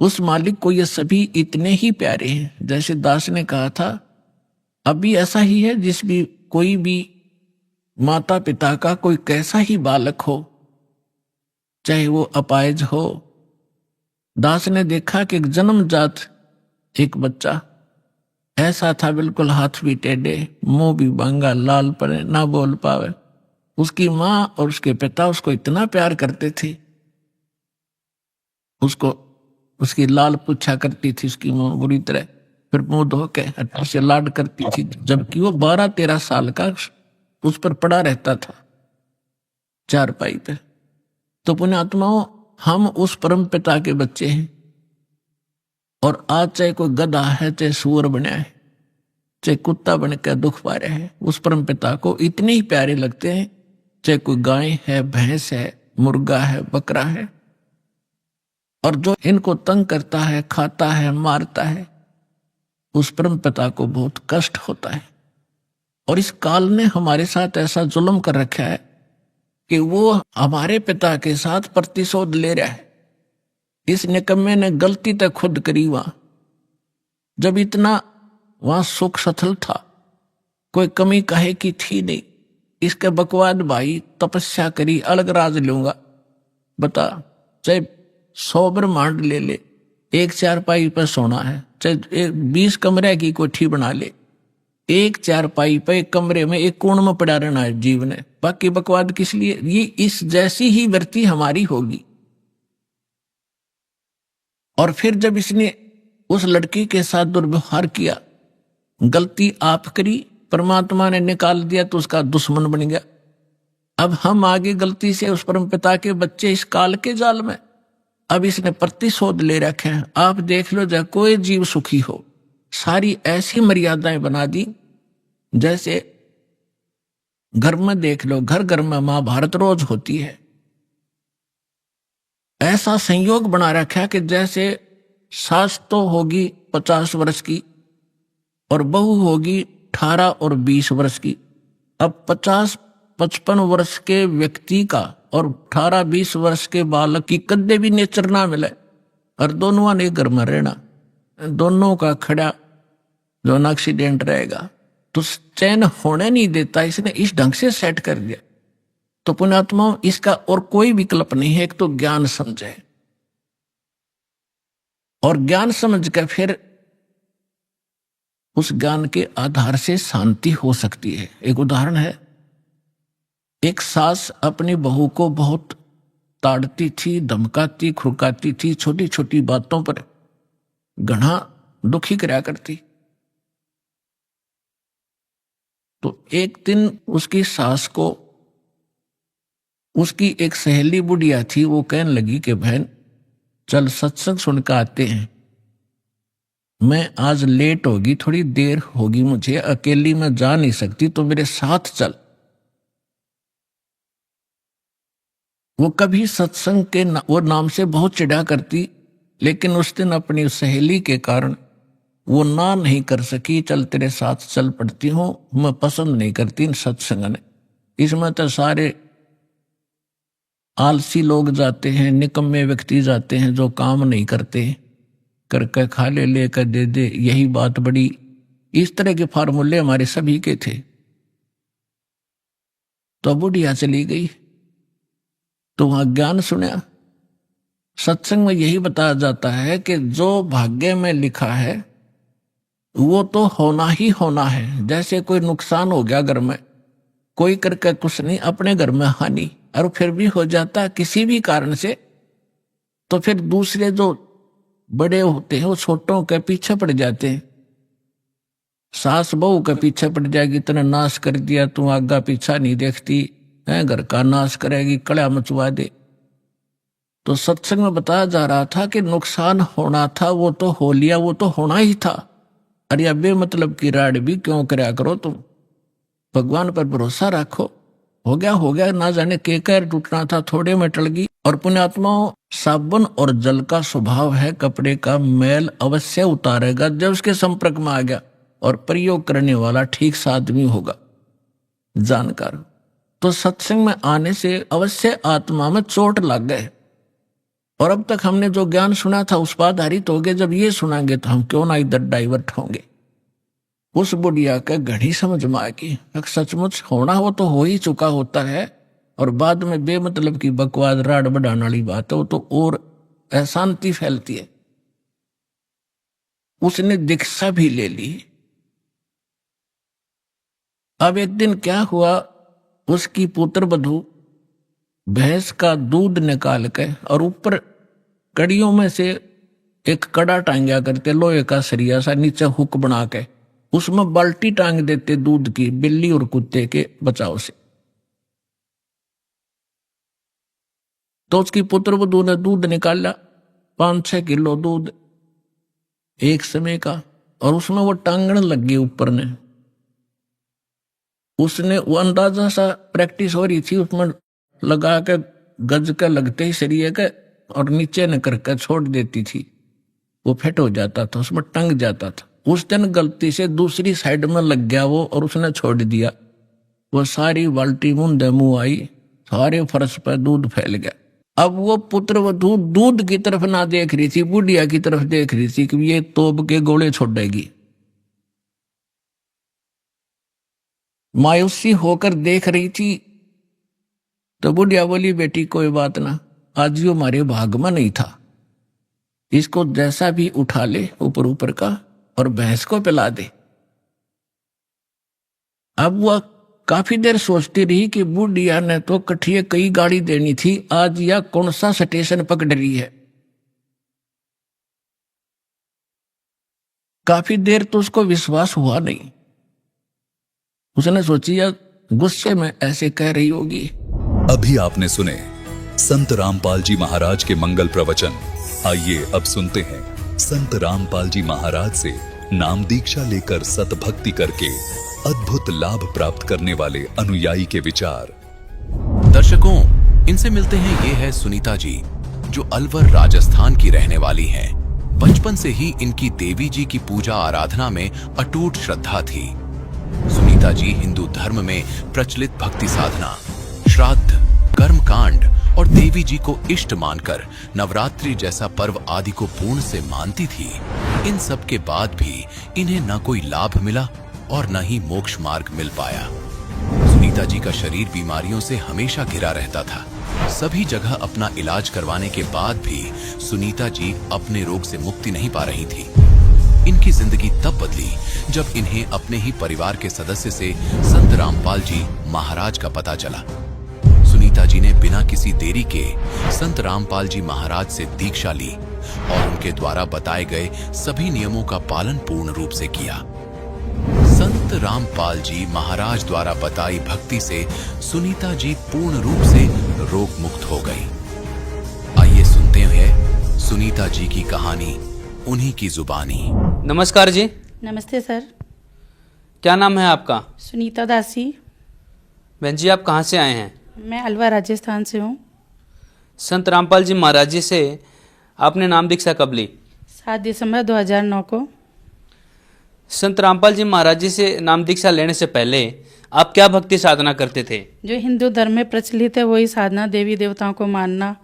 उस मालिक को ये सभी इतने ही प्यारे हैं। जैसे दास ने कहा था, अभी ऐसा ही है, जिस भी कोई भी माता पिता का कोई कैसा ही बालक हो, चाहे वो अपाहिज हो। दास ने देखा कि एक जन्मजात एक बच्चा ऐसा था, बिल्कुल हाथ भी टेढ़े, मुंह भी बांगा, लाल पड़े, ना बोल पावे। उसकी माँ और उसके पिता उसको इतना प्यार करते थे, उसको उसकी लाल पूछा करती थी उसकी माँ बुरी तरह, फिर मुंह धो के हट्टी से लाड करती थी, जबकि वो 12-13 साल का उस पर पड़ा रहता था चारपाई पे। तो पुण्यात्माओं, हम उस परम पिता के बच्चे हैं। और आज चाहे कोई गधा है, चाहे सूअर बना है, चाहे कुत्ता बन के दुख पा रहे हैं, उस परम पिता को इतने ही प्यारे लगते हैं। चाहे कोई गाय है, भैंस है, मुर्गा है, बकरा है, और जो इनको तंग करता है, खाता है, मारता है, उस परम पिता को बहुत कष्ट होता है। और इस काल ने हमारे साथ ऐसा जुल्म कर रखा है कि वो हमारे पिता के साथ प्रतिशोध ले रहा है। इस निकम्मे ने गलती तक खुद करी वहां, जब इतना वहां सुख सथल था, कोई कमी कहे की थी नहीं। इसके बकवाद भाई तपस्या करी, अलग राज लूंगा। बता, चाहे 100 ब्रह्मांड ले ले, एक चारपाई पर सोना है, चाहे 20 कमरे की कोठी बना ले, एक चारपाई पर एक कमरे में एक कोण में पड़ा रहना है जीव ने। बाकी बकवाद किस लिए? ये इस जैसी ही वृत्ति हमारी होगी। और फिर जब इसने उस लड़की के साथ दुर्व्यवहार किया, गलती आप करी, परमात्मा ने निकाल दिया तो उसका दुश्मन बन गया। अब हम आगे गलती से उस परम पिता के बच्चे इस काल के जाल में, अब इसने प्रतिशोध ले रखे हैं। आप देख लो, जब कोई जीव सुखी हो, सारी ऐसी मर्यादाएं बना दी जैसे घर में देख लो, घर घर में महाभारत रोज होती है। ऐसा संयोग बना रखा है कि जैसे सास तो होगी 50 वर्ष की और बहू होगी 18 और 20 वर्ष की। अब 50-55 वर्ष के व्यक्ति का और 18-20 वर्ष के बालक की कदे भी नेचर ना मिले और दोनों ने घर में रहना, दोनों का खड़ा जो न एक्सीडेंट रहेगा तो चैन होने नहीं देता। इसने इस ढंग से सेट कर दिया। तो पुण्यात्मा, इसका और कोई विकल्प नहीं है। एक तो ज्ञान समझे और ज्ञान समझ कर फिर उस ज्ञान के आधार से शांति हो सकती है। एक उदाहरण है, एक सास अपनी बहू को बहुत ताड़ती थी, धमकाती, खुरकाती थी, छोटी छोटी बातों पर घना दुखी कराया करती। तो एक दिन उसकी सास को उसकी एक सहेली बुढ़िया थी, वो कहने लगी कि बहन चल सत्संग सुनकर आते हैं, मैं आज लेट होगी, थोड़ी देर होगी, मुझे अकेली में जा नहीं सकती, तो मेरे साथ चल। वो कभी सत्संग के वो नाम से बहुत चिढ़ा करती, लेकिन उस दिन अपनी सहेली के कारण वो ना नहीं कर सकी। चल तेरे साथ चल पड़ती हूँ, मैं पसंद नहीं करती इन सत्संग ने, इसमें तो सारे आलसी लोग जाते हैं, निकम्मे व्यक्ति जाते हैं जो काम नहीं करते, करके खा ले, लेकर दे दे, यही बात बड़ी। इस तरह के फार्मूले हमारे सभी के थे। तो बुढ़िया चली गई तो वहां ज्ञान सुना। सत्संग में यही बताया जाता है कि जो भाग्य में लिखा है वो तो होना ही होना है। जैसे कोई नुकसान हो गया घर में, कोई करके कुछ नहीं, अपने घर में हानि, और फिर भी हो जाता किसी भी कारण से, तो फिर दूसरे जो बड़े होते हैं वो छोटों के पीछे पड़ जाते हैं। सास बहू के पीछे पड़ जाएगी, इतना नाश कर दिया, तू आगा पीछा नहीं देखती है, घर का नाश करेगी, कड़ा मचवा दे। तो सत्संग में बताया जा रहा था कि नुकसान होना था वो तो हो लिया, वो तो होना ही था। अरे अबे मतलब की राड भी क्यों कराया करो, तुम भगवान पर भरोसा रखो, हो गया, ना जाने के कैर टूटना था, थोड़े में टल गई। और पुण्यात्माओं, साबुन और जल का स्वभाव है कपड़े का मैल अवश्य उतारेगा जब उसके संपर्क में आ गया, और प्रयोग करने वाला ठीक सा आदमी होगा, जानकार। तो सत्संग में आने से अवश्य आत्मा में चोट लग गए, और अब तक हमने जो ज्ञान सुना था उस पर आधारित हो गए। जब ये सुनांगे तो हम क्यों ना इधर डाइवर्ट होंगे। उस बुढ़िया का घड़ी समझ में आएगी, सचमुच होना हो तो हो ही चुका होता है, और बाद में बेमतलब की बकवास राड बढ़ाने वाली बात हो तो और अशांति फैलती है। उसने दीक्षा भी ले ली। अब एक दिन क्या हुआ, उसकी पुत्र बधू भैंस का दूध निकाल के और ऊपर कड़ियों में से एक कड़ा टांगा करते, लोहे का सरिया सा, नीचे हुक बना के उसमें बाल्टी टांग देते दूध की, बिल्ली और कुत्ते के बचाव से। तो उसकी पुत्र वधू ने दूध निकाला, 5-6 किलो दूध एक समय का, और उसमें वो टांगने लग गई ऊपर ने। उसने वो अंदाजा सा प्रैक्टिस हो रही थी, उसमें लगा के गज के लगते ही सरिये के और नीचे न करके छोड़ देती थी, वो फिट हो जाता था, उसमें टंग जाता था। उस दिन गलती से दूसरी साइड में लग गया वो, और उसने छोड़ दिया। वो सारी बाल्टी मुंह मुंह आई, सारे फर्श पर दूध फैल गया। अब वो पुत्र वधू दूध की तरफ ना देख रही थी, बुढ़िया की तरफ देख रही थी कि ये तोप के गोले छोड़ेगी। मायूसी होकर देख रही थी तो बुढ़िया बोली, बेटी कोई बात ना, आज यो हमारे भाग में नहीं था, इसको जैसा भी उठा ले ऊपर ऊपर का और भैंस को पिला दे। अब वह काफी देर सोचती रही कि बुढ़िया ने तो कठिए कई गाड़ी देनी थी, आज यह कौन सा स्टेशन पकड़ रही है। काफी देर तो उसको विश्वास हुआ नहीं। उसने सोची या गुस्से में ऐसे कह रही होगी। अभी आपने सुने संत रामपाल जी महाराज के मंगल प्रवचन। आइए अब सुनते हैं संत रामपाल जी महाराज से नाम दीक्षा लेकर सतभक्ति करके अद्भुत लाभ प्राप्त करने वाले अनुयायी के विचार। दर्शकों, इनसे मिलते हैं। ये है सुनीता जी, जो अलवर राजस्थान की रहने वाली हैं। बचपन से ही इनकी देवी जी की पूजा आराधना में अटूट श्रद्धा थी। सुनीता जी हिंदू धर्म में प्रचलित भक्ति साधना, श्राद्ध, कर्मकांड और देवी जी को इष्ट मानकर नवरात्रि जैसा पर्व आदि को पूर्ण से मानती थी। इन सब के बाद भी इन्हें न कोई लाभ मिला और न ही मोक्ष मार्ग मिल पाया। सुनीता जी का शरीर बीमारियों से हमेशा घिरा रहता था। सभी जगह अपना इलाज करवाने के बाद भी सुनीता जी अपने रोग से मुक्ति नहीं पा रही थी। इनकी जिंदगी तब बदली जब इन्हें अपने ही परिवार के सदस्य से संत रामपाल जी महाराज का पता चला। सुनीता जी ने बिना किसी देरी के संत रामपाल जी महाराज से दीक्षा ली और उनके द्वारा बताए गए सभी नियमों का पालन पूर्ण रूप से किया। संत रामपाल जी महाराज द्वारा बताई भक्ति से सुनीता जी पूर्ण रूप से रोग मुक्त हो गई। आइए सुनते हैं सुनीता जी की कहानी, उन्हीं की जुबानी। नमस्कार जी। नमस्ते सर। क्या नाम है आपका? सुनीता दासी। बहन जी, आप कहाँ से आए हैं? मैं अलवर राजस्थान से हूँ। संत रामपाल जी महाराज जी से आपने नाम दीक्षा कब ली? 7 दिसंबर 2009 को। संत रामपाल जी महाराज जी से नाम दीक्षा लेने से पहले आप क्या भक्ति साधना करते थे? जो हिंदू धर्म में प्रचलित है वही साधना, देवी देवताओं को मानना,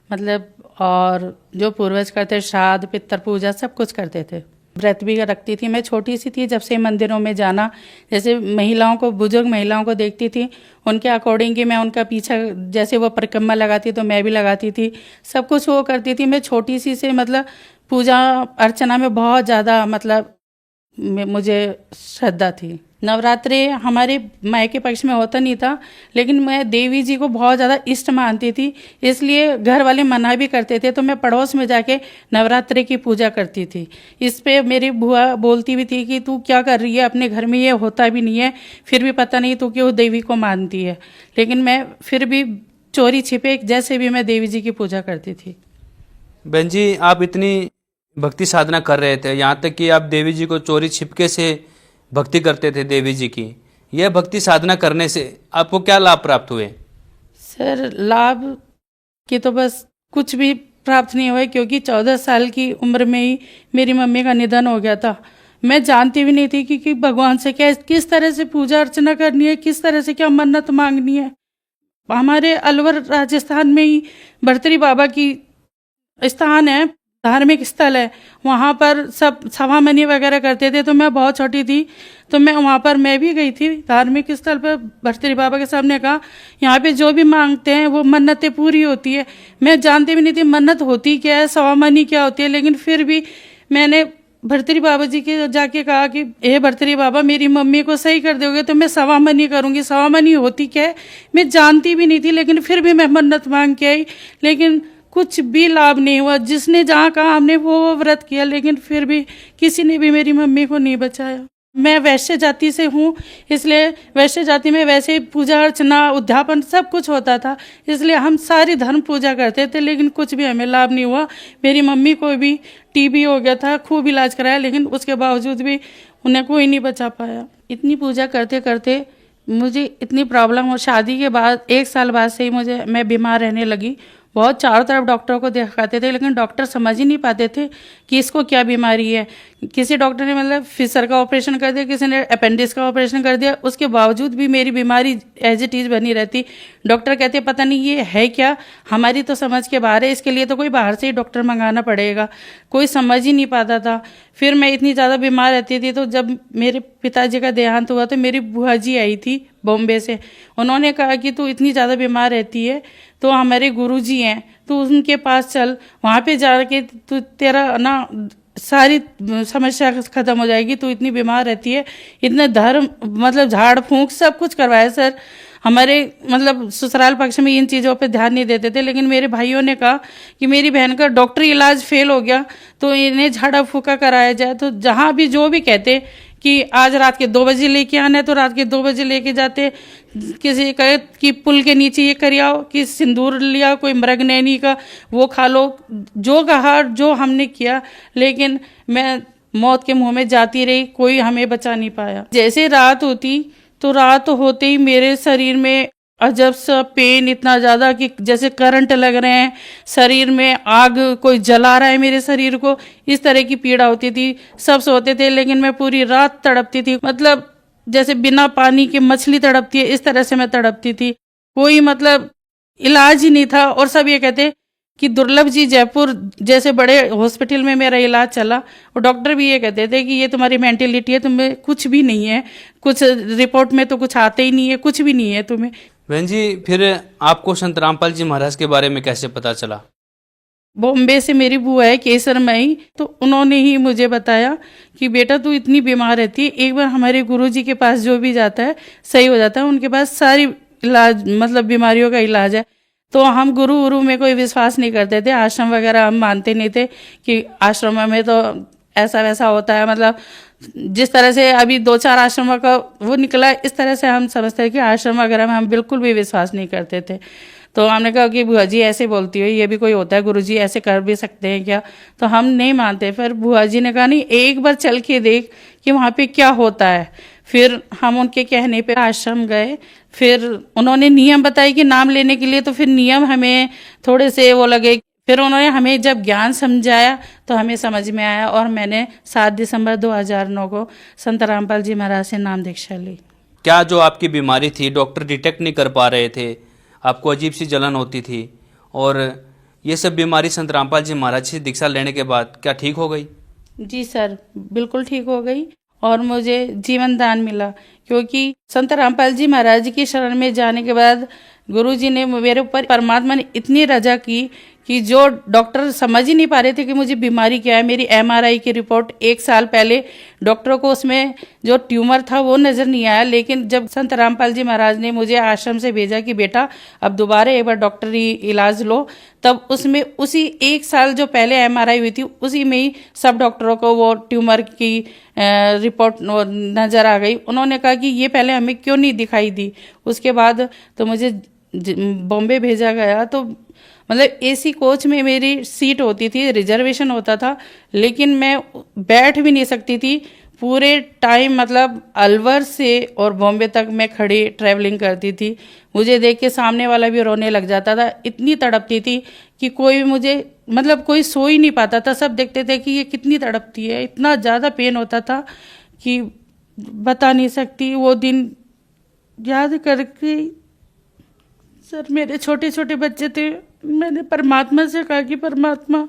मतलब और जो पूर्वज करते, श्राद्ध, पितृ पूजा, सब कुछ करते थे। व्रत भी रखती थी। मैं छोटी सी थी जब से मंदिरों में जाना, जैसे महिलाओं को, बुजुर्ग महिलाओं को देखती थी, उनके अकॉर्डिंग कि मैं उनका पीछा, जैसे वो परिक्रमा लगाती तो मैं भी लगाती थी, सब कुछ वो करती थी। मैं छोटी सी से मतलब पूजा अर्चना में बहुत ज़्यादा मतलब मुझे श्रद्धा थी। नवरात्रि हमारे मायके पक्ष में होता नहीं था, लेकिन मैं देवी जी को बहुत ज़्यादा इष्ट मानती थी, इसलिए घर वाले मना भी करते थे तो मैं पड़ोस में जाके नवरात्रि की पूजा करती थी। इस पे मेरी बुआ बोलती भी थी कि तू क्या कर रही है, अपने घर में ये होता भी नहीं है, फिर भी पता नहीं तू क्यों देवी को मानती है। लेकिन मैं फिर भी चोरी छिपे जैसे भी मैं देवी जी की पूजा करती थी। बहन जी, आप इतनी भक्ति साधना कर रहे थे, यहाँ तक कि आप देवी जी को चोरी छिपके से भक्ति करते थे देवी जी की। यह भक्ति साधना करने से आपको क्या लाभ प्राप्त हुए? सर, लाभ की तो बस कुछ भी प्राप्त नहीं हुए, क्योंकि 14 साल की उम्र में ही मेरी मम्मी का निधन हो गया था। मैं जानती भी नहीं थी कि भगवान से क्या, किस तरह से पूजा अर्चना करनी है, किस तरह से क्या मन्नत मांगनी है। हमारे अलवर राजस्थान में ही भर्तरी बाबा की स्थान है, धार्मिक स्थल है, वहाँ पर सब सवामनी वगैरह करते थे। तो मैं बहुत छोटी थी तो मैं वहाँ पर मैं भी गई थी धार्मिक स्थल पर। भर्तरी बाबा के सामने कहा, यहाँ पे जो भी मांगते हैं वो मन्नतें पूरी होती है। मैं जानती भी नहीं थी मन्नत होती क्या है, सवामनी क्या होती है, लेकिन फिर भी मैंने भर्तरी बाबा जी के जाके कहा कि हे भर्तरी बाबा, मेरी मम्मी को सही कर दोगे तो मैं सवामनी करूँगी। सवामनी होती क्या है मैं जानती भी नहीं थी, लेकिन फिर भी मैं मन्नत मांग के आई, लेकिन कुछ भी लाभ नहीं हुआ। जिसने जहाँ कहा हमने वो व्रत किया, लेकिन फिर भी किसी ने भी मेरी मम्मी को नहीं बचाया। मैं वैश्य जाति से हूँ, इसलिए वैश्य जाति में वैसे पूजा अर्चना, उद्यापन सब कुछ होता था, इसलिए हम सारी धर्म पूजा करते थे, लेकिन कुछ भी हमें लाभ नहीं हुआ। मेरी मम्मी को भी टीबी हो गया था, खूब इलाज कराया, लेकिन उसके बावजूद भी उन्हें कोई नहीं बचा पाया। इतनी पूजा करते करते मुझे इतनी प्रॉब्लम हो, शादी के बाद 1 साल बाद से ही मैं बीमार रहने लगी, बहुत चारों तरफ डॉक्टरों को दिखाते थे, लेकिन डॉक्टर समझ ही नहीं पाते थे कि इसको क्या बीमारी है। किसी डॉक्टर ने मतलब फिशर का ऑपरेशन कर दिया, किसी ने अपेंडिक्स का ऑपरेशन कर दिया, उसके बावजूद भी मेरी बीमारी एज इट इज़ बनी रहती। डॉक्टर कहते पता नहीं ये है क्या, हमारी तो समझ के बाहर है, इसके लिए तो कोई बाहर से ही डॉक्टर मंगाना पड़ेगा। कोई समझ ही नहीं पाता था। फिर मैं इतनी ज़्यादा बीमार रहती थी, तो जब मेरे पिताजी का देहांत हुआ तो मेरी बुआ जी आई थी बॉम्बे से। उन्होंने कहा कि तू इतनी ज़्यादा बीमार रहती है तो हमारे गुरुजी हैं, तो उनके पास चल, वहाँ पे जाके तू तेरा ना सारी समस्या खत्म हो जाएगी। तू इतनी बीमार रहती है, इतने धर्म मतलब झाड़ फूंक सब कुछ करवाया सर। हमारे मतलब ससुराल पक्ष में इन चीज़ों पे ध्यान नहीं देते थे, लेकिन मेरे भाइयों ने कहा कि मेरी बहन का डॉक्टरी इलाज फेल हो गया तो इन्हें झाड़ा फूका कराया जाए। तो जहाँ भी जो भी कहते कि आज रात के 2 बजे लेके आना है तो रात के 2 बजे लेके जाते। किसी कहे कि पुल के नीचे ये कर आओ, कि सिंदूर लिया, कोई मृगनैनी का वो खा लो, जो कहा जो हमने किया, लेकिन मैं मौत के मुंह में जाती रही, कोई हमें बचा नहीं पाया। जैसे रात होती तो रात होते ही मेरे शरीर में अजब सा पेन, इतना ज़्यादा कि जैसे करंट लग रहे हैं, शरीर में आग कोई जला रहा है मेरे शरीर को, इस तरह की पीड़ा होती थी। सब सोते थे लेकिन मैं पूरी रात तड़पती थी, मतलब जैसे बिना पानी के मछली तड़पती है इस तरह से मैं तड़पती थी। कोई मतलब इलाज ही नहीं था। और सब ये कहते कि दुर्लभ जी जयपुर जैसे बड़े हॉस्पिटल में मेरा इलाज चला, और डॉक्टर भी ये कहते थे कि ये तुम्हारी मेंटेलिटी है, तुम्हें कुछ भी नहीं है, कुछ रिपोर्ट में तो कुछ आते ही नहीं है, कुछ भी नहीं है तुम्हें। बहन जी, फिर आपको संत रामपाल जी महाराज के बारे में कैसे पता चला? बॉम्बे से मेरी बुआ है केसरमई, तो उन्होंने ही मुझे बताया कि बेटा तू इतनी बीमार रहती है, एक बार हमारे गुरुजी के पास जो भी जाता है सही हो जाता है, उनके पास सारी इलाज मतलब बीमारियों का इलाज है। तो हम गुरु में कोई विश्वास नहीं करते थे, आश्रम वगैरह हम मानते नहीं थे कि आश्रम में तो ऐसा वैसा होता है, मतलब जिस तरह से अभी 2-4 आश्रमों का वो निकला, इस तरह से हम समझते हैं कि आश्रम वगैरह में हम बिल्कुल भी विश्वास नहीं करते थे। तो हमने कहा कि बुआ जी ऐसे बोलती हो, ये भी कोई होता है, गुरुजी ऐसे कर भी सकते हैं क्या? तो हम नहीं मानते। फिर बुआ जी ने कहा नहीं, एक बार चल के देख कि वहाँ पे क्या होता है। फिर हम उनके कहने पे आश्रम गए, फिर उन्होंने नियम बताए कि नाम लेने के लिए, तो फिर नियम हमें थोड़े से वो लगे। फिर उन्होंने हमें जब ज्ञान समझाया तो हमें समझ में आया, और मैंने 7 दिसंबर 2009 को संत रामपाल जी महाराज से नाम दीक्षा ली। क्या जो आपकी बीमारी थी डॉक्टर डिटेक्ट नहीं कर पा रहे थे, आपको अजीब सी जलन होती थी, और ये सब बीमारी संत रामपाल जी महाराज से दीक्षा लेने के बाद क्या ठीक हो गई? जी सर, बिल्कुल ठीक हो गई, और मुझे जीवन दान मिला। क्योंकि संत रामपाल जी महाराज की शरण में जाने के बाद गुरुजी ने मेरे ऊपर, परमात्मा ने इतनी रजा की कि जो डॉक्टर समझ ही नहीं पा रहे थे कि मुझे बीमारी क्या है। मेरी MRI की रिपोर्ट 1 साल पहले डॉक्टरों को उसमें जो ट्यूमर था वो नज़र नहीं आया, लेकिन जब संत रामपाल जी महाराज ने मुझे आश्रम से भेजा कि बेटा अब दोबारा एक बार डॉक्टरी इलाज लो, तब उसमें उसी 1 साल जो पहले MRI हुई थी उसी में ही सब डॉक्टरों को वो ट्यूमर की रिपोर्ट नज़र आ गई। उन्होंने कहा कि ये पहले हमें क्यों नहीं दिखाई दी। उसके बाद तो मुझे बॉम्बे भेजा गया, तो मतलब AC कोच में मेरी सीट होती थी, रिजर्वेशन होता था, लेकिन मैं बैठ भी नहीं सकती थी पूरे टाइम। मतलब अलवर से और बॉम्बे तक मैं खड़ी ट्रैवलिंग करती थी। मुझे देख के सामने वाला भी रोने लग जाता था, इतनी तड़पती थी कि कोई मुझे मतलब कोई सो ही नहीं पाता था। सब देखते थे कि ये कितनी तड़पती है, इतना ज़्यादा पेन होता था कि बता नहीं सकती। वो दिन याद करके सर, मेरे छोटे छोटे बच्चे थे, मैंने परमात्मा से कहा कि परमात्मा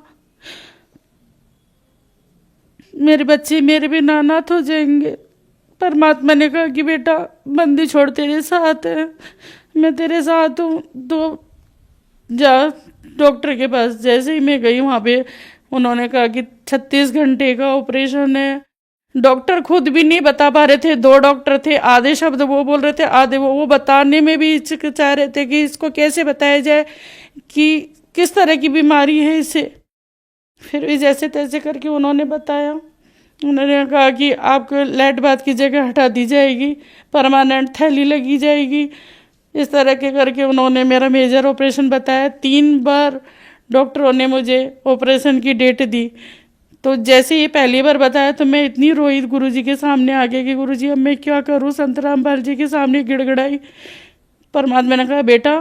मेरे बच्चे मेरे बिना अनाथ हो जाएंगे। परमात्मा ने कहा कि बेटा बंदी छोड़ तेरे साथ है, मैं तेरे साथ हूँ, तो जा डॉक्टर के पास। जैसे ही मैं गई वहाँ पे उन्होंने कहा कि 36 घंटे का ऑपरेशन है। डॉक्टर खुद भी नहीं बता पा रहे थे, 2 डॉक्टर थे, आधे शब्द वो बोल रहे थे, आधे वो बताने में भी हिचकिचा रहे थे कि इसको कैसे बताया जाए कि किस तरह की बीमारी है इसे। फिर भी जैसे तैसे करके उन्होंने बताया। उन्होंने कहा कि आपको लेट बात की जगह हटा दी जाएगी, परमानेंट थैली लगी जाएगी, इस तरह के करके उन्होंने मेरा मेजर ऑपरेशन बताया। 3 बार डॉक्टरों ने मुझे ऑपरेशन की डेट दी। तो जैसे ये पहली बार बताया तो मैं इतनी रोई गुरुजी के सामने आगे कि गुरुजी अब मैं क्या करूं। संत रामपाल जी के सामने गिड़गिड़ाई। परमात्मा ने कहा बेटा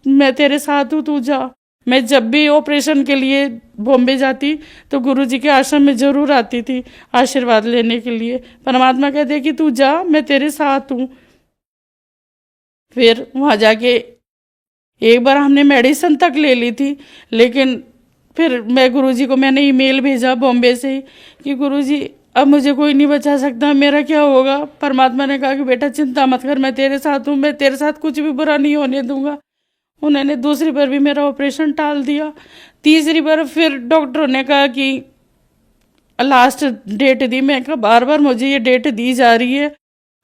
मैं तेरे साथ हूँ, तू जा। मैं जब भी ऑपरेशन के लिए बॉम्बे जाती तो गुरुजी के आश्रम में जरूर आती थी आशीर्वाद लेने के लिए। परमात्मा कहते कि तू जा, मैं तेरे साथ हूँ। फिर वहाँ जाके एक बार हमने मेडिसिन तक ले ली थी, लेकिन फिर मैं गुरुजी को मैंने ईमेल भेजा बॉम्बे से कि गुरुजी अब मुझे कोई नहीं बचा सकता, मेरा क्या होगा। परमात्मा ने कहा कि बेटा चिंता मत कर, मैं तेरे साथ हूँ, मैं तेरे साथ कुछ भी बुरा नहीं होने दूंगा। उन्होंने दूसरी बार भी मेरा ऑपरेशन टाल दिया। तीसरी बार फिर डॉक्टरों ने कहा कि लास्ट डेट दी। मैं कहा बार बार मुझे ये डेट दी जा रही है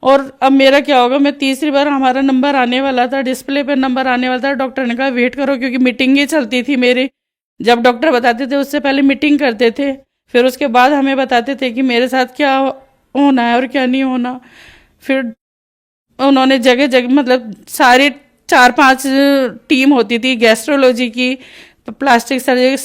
और अब मेरा क्या होगा। मैं तीसरी बार हमारा नंबर आने वाला था, डिस्प्ले पर नंबर आने वाला था। डॉक्टर ने कहा वेट करो, क्योंकि मीटिंगें चलती थी मेरी। जब डॉक्टर बताते थे उससे पहले मीटिंग करते थे, फिर उसके बाद हमें बताते थे कि मेरे साथ क्या होना है और क्या नहीं होना। फिर उन्होंने जगह जगह मतलब सारी 4-5 टीम होती थी, गैस्ट्रोलॉजी की, तो प्लास्टिक सर्जरी,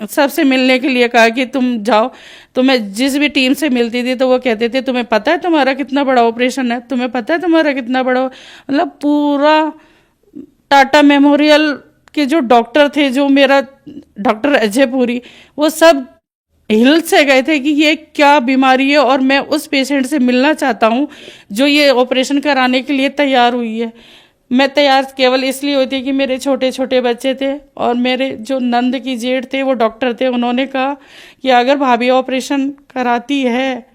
सबसे मिलने के लिए कहा कि तुम जाओ। तो मैं जिस भी टीम से मिलती थी तो वो कहते थे तुम्हें पता है तुम्हारा कितना बड़ा ऑपरेशन है, तुम्हें पता है तुम्हारा कितना बड़ा, मतलब पूरा टाटा मेमोरियल के जो डॉक्टर थे, जो मेरा डॉक्टर अजय पुरी, वो सब हिल से गए थे कि ये क्या बीमारी है और मैं उस पेशेंट से मिलना चाहता हूँ जो ये ऑपरेशन कराने के लिए तैयार हुई है। मैं तैयार केवल इसलिए हुई थी कि मेरे छोटे छोटे बच्चे थे और मेरे जो नंद की जेठ थे वो डॉक्टर थे। उन्होंने कहा कि अगर भाभी ऑपरेशन कराती है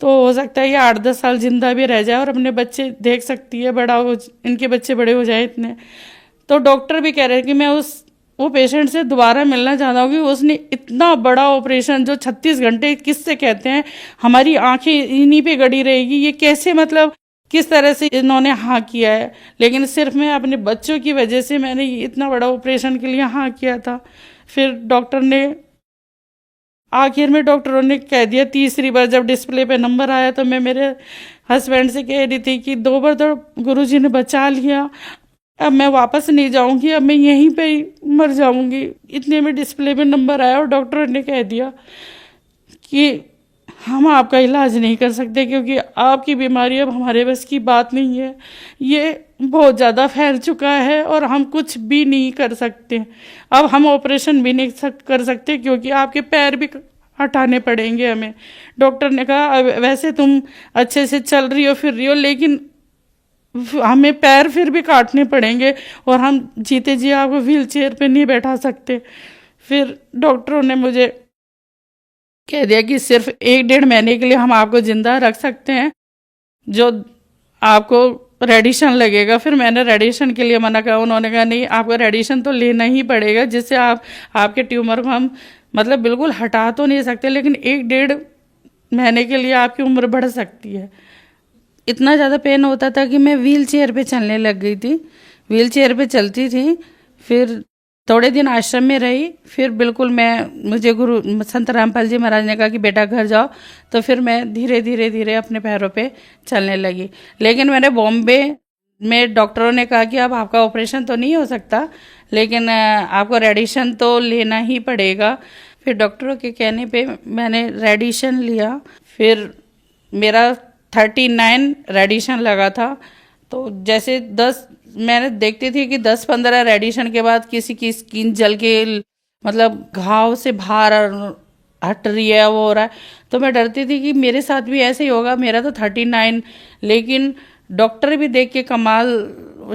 तो हो सकता है ये 8-10 साल जिंदा भी रह जाए और अपने बच्चे देख सकती है, इनके बच्चे बड़े हो जाए इतने। तो डॉक्टर भी कह रहे हैं कि मैं वो पेशेंट से दोबारा मिलना चाहता हूँ कि उसने इतना बड़ा ऑपरेशन जो 36 घंटे किससे कहते हैं, हमारी आंखें इन्हीं पे गड़ी रहेगी, ये कैसे, मतलब किस तरह से इन्होंने हाँ किया है। लेकिन सिर्फ मैं अपने बच्चों की वजह से मैंने इतना बड़ा ऑपरेशन के लिए हाँ किया था। फिर डॉक्टर ने आखिर में डॉक्टरों ने कह दिया, तीसरी बार जब डिस्प्ले पे नंबर आया तो मैं मेरे हस्बैंड से कह रही थी कि 2 बार तो गुरुजी ने बचा लिया, अब मैं वापस नहीं जाऊंगी, अब मैं यहीं पे ही मर जाऊंगी। इतने में डिस्प्ले पे नंबर आया और डॉक्टर ने कह दिया कि हम आपका इलाज नहीं कर सकते क्योंकि आपकी बीमारी अब हमारे बस की बात नहीं है, ये बहुत ज़्यादा फैल चुका है और हम कुछ भी नहीं कर सकते। अब हम ऑपरेशन भी नहीं कर सकते क्योंकि आपके पैर भी हटाने पड़ेंगे हमें। डॉक्टर ने कहा वैसे तुम अच्छे से चल रही हो फिर रही हो, लेकिन हमें पैर फिर भी काटने पड़ेंगे और हम जीते जी आपको व्हील चेयर पर नहीं बैठा सकते। फिर डॉक्टरों ने मुझे कह दिया कि सिर्फ 1-1.5 महीने के लिए हम आपको ज़िंदा रख सकते हैं, जो आपको रेडिएशन लगेगा। फिर मैंने रेडिएशन के लिए मना करा। उन्होंने कहा नहीं, आपको रेडिएशन तो लेना ही पड़ेगा, जिससे आपके ट्यूमर को हम मतलब बिल्कुल हटा तो नहीं सकते, लेकिन 1-1.5 महीने के लिए आपकी उम्र बढ़ सकती है। इतना ज़्यादा पेन होता था कि मैं व्हील चेयर पर चलने लग गई थी, व्हील चेयर पर चलती थी। फिर थोड़े दिन आश्रम में रही, फिर बिल्कुल मुझे गुरु संत रामपाल जी महाराज ने कहा कि बेटा घर जाओ, तो फिर मैं धीरे धीरे अपने पैरों पे चलने लगी। लेकिन मैंने बॉम्बे में डॉक्टरों ने कहा कि अब आपका ऑपरेशन तो नहीं हो सकता, लेकिन आपको रेडिएशन तो लेना ही पड़ेगा। फिर डॉक्टरों के कहने पे मैंने रेडिएशन लिया। फिर मेरा 39 रेडिएशन लगा था। तो जैसे मैंने देखती थी कि 10-15 रेडिएशन के बाद किसी की स्किन जल के मतलब घाव से बाहर हट रही है, वो हो रहा है, तो मैं डरती थी कि मेरे साथ भी ऐसे ही होगा। मेरा तो 39, लेकिन डॉक्टर भी देख के कमाल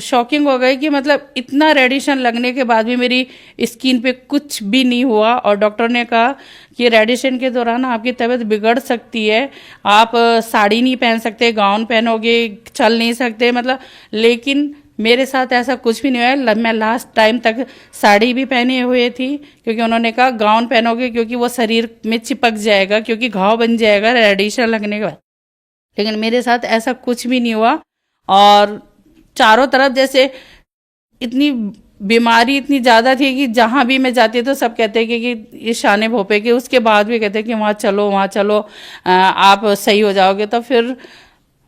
शॉकिंग हो गए कि मतलब इतना रेडिएशन लगने के बाद भी मेरी स्किन पे कुछ भी नहीं हुआ। और डॉक्टर ने कहा कि रेडिएशन के दौरान आपकी तबीयत बिगड़ सकती है, आप साड़ी नहीं पहन सकते, गाउन पहनोगे, चल नहीं सकते, मतलब। लेकिन मेरे साथ ऐसा कुछ भी नहीं हुआ। मैं लास्ट टाइम तक साड़ी भी पहने हुए थी, क्योंकि उन्होंने कहा गाउन पहनोगे क्योंकि वो शरीर में चिपक जाएगा, क्योंकि घाव बन जाएगा रेडिएशन लगने के बाद। लेकिन मेरे साथ ऐसा कुछ भी नहीं हुआ। और चारों तरफ जैसे इतनी बीमारी इतनी ज़्यादा थी कि जहाँ भी मैं जाती तो सब कहते कि ये शाने भोपे के, उसके बाद भी कहते कि वहाँ चलो आप सही हो जाओगे। तो फिर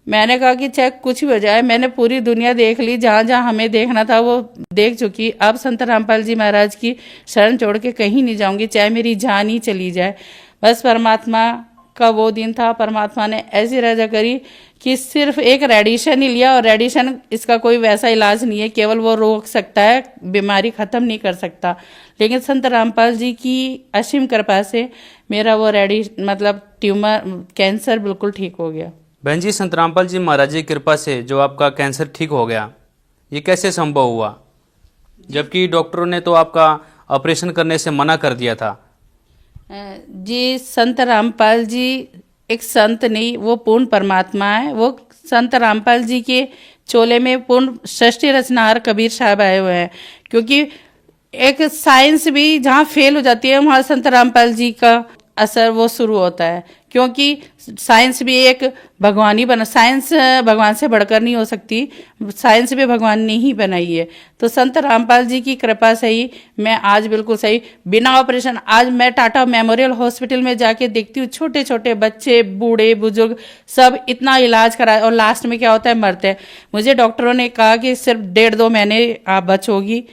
मैंने कहा कि चाहे कुछ भी हो जाए, मैंने पूरी दुनिया देख ली, जहाँ जहाँ हमें देखना था वो देख चुकी। अब संत रामपाल जी महाराज की शरण छोड़ के कहीं नहीं जाऊंगी, चाहे मेरी जान ही चली जाए। बस परमात्मा का वो दिन था, परमात्मा ने ऐसी रजा करी कि सिर्फ एक रेडिएशन ही लिया, और रेडिएशन इसका कोई वैसा इलाज नहीं है, केवल वो रोक सकता है, बीमारी ख़त्म नहीं कर सकता। लेकिन संत रामपाल जी की असीम कृपा से मेरा वो ट्यूमर कैंसर बिल्कुल ठीक हो गया। बहन जी, संत रामपाल जी महाराज जी की कृपा से जो आपका कैंसर ठीक हो गया, ये कैसे संभव हुआ, जबकि डॉक्टरों ने तो आपका ऑपरेशन करने से मना कर दिया था? जी, संत रामपाल जी एक संत नहीं, वो पूर्ण परमात्मा है। वो संत रामपाल जी के चोले में पूर्ण सृष्टि रचनाहार कबीर साहब आए हुए हैं, क्योंकि एक साइंस भी जहाँ फेल हो जाती है वहाँ संत रामपाल जी का असर वो शुरू होता है, क्योंकि साइंस भी एक भगवान ही बना, साइंस भगवान से बढ़कर नहीं हो सकती, साइंस भी भगवान ने ही बनाई है। तो संत रामपाल जी की कृपा से ही मैं आज बिल्कुल सही, बिना ऑपरेशन, आज मैं टाटा मेमोरियल हॉस्पिटल में जाके देखती हूँ, छोटे छोटे बच्चे, बूढ़े बुजुर्ग सब इतना इलाज कराए और लास्ट में क्या होता है, मरते हैं। मुझे डॉक्टरों ने कहा कि सिर्फ 1.5-2 महीने आप बचोगी।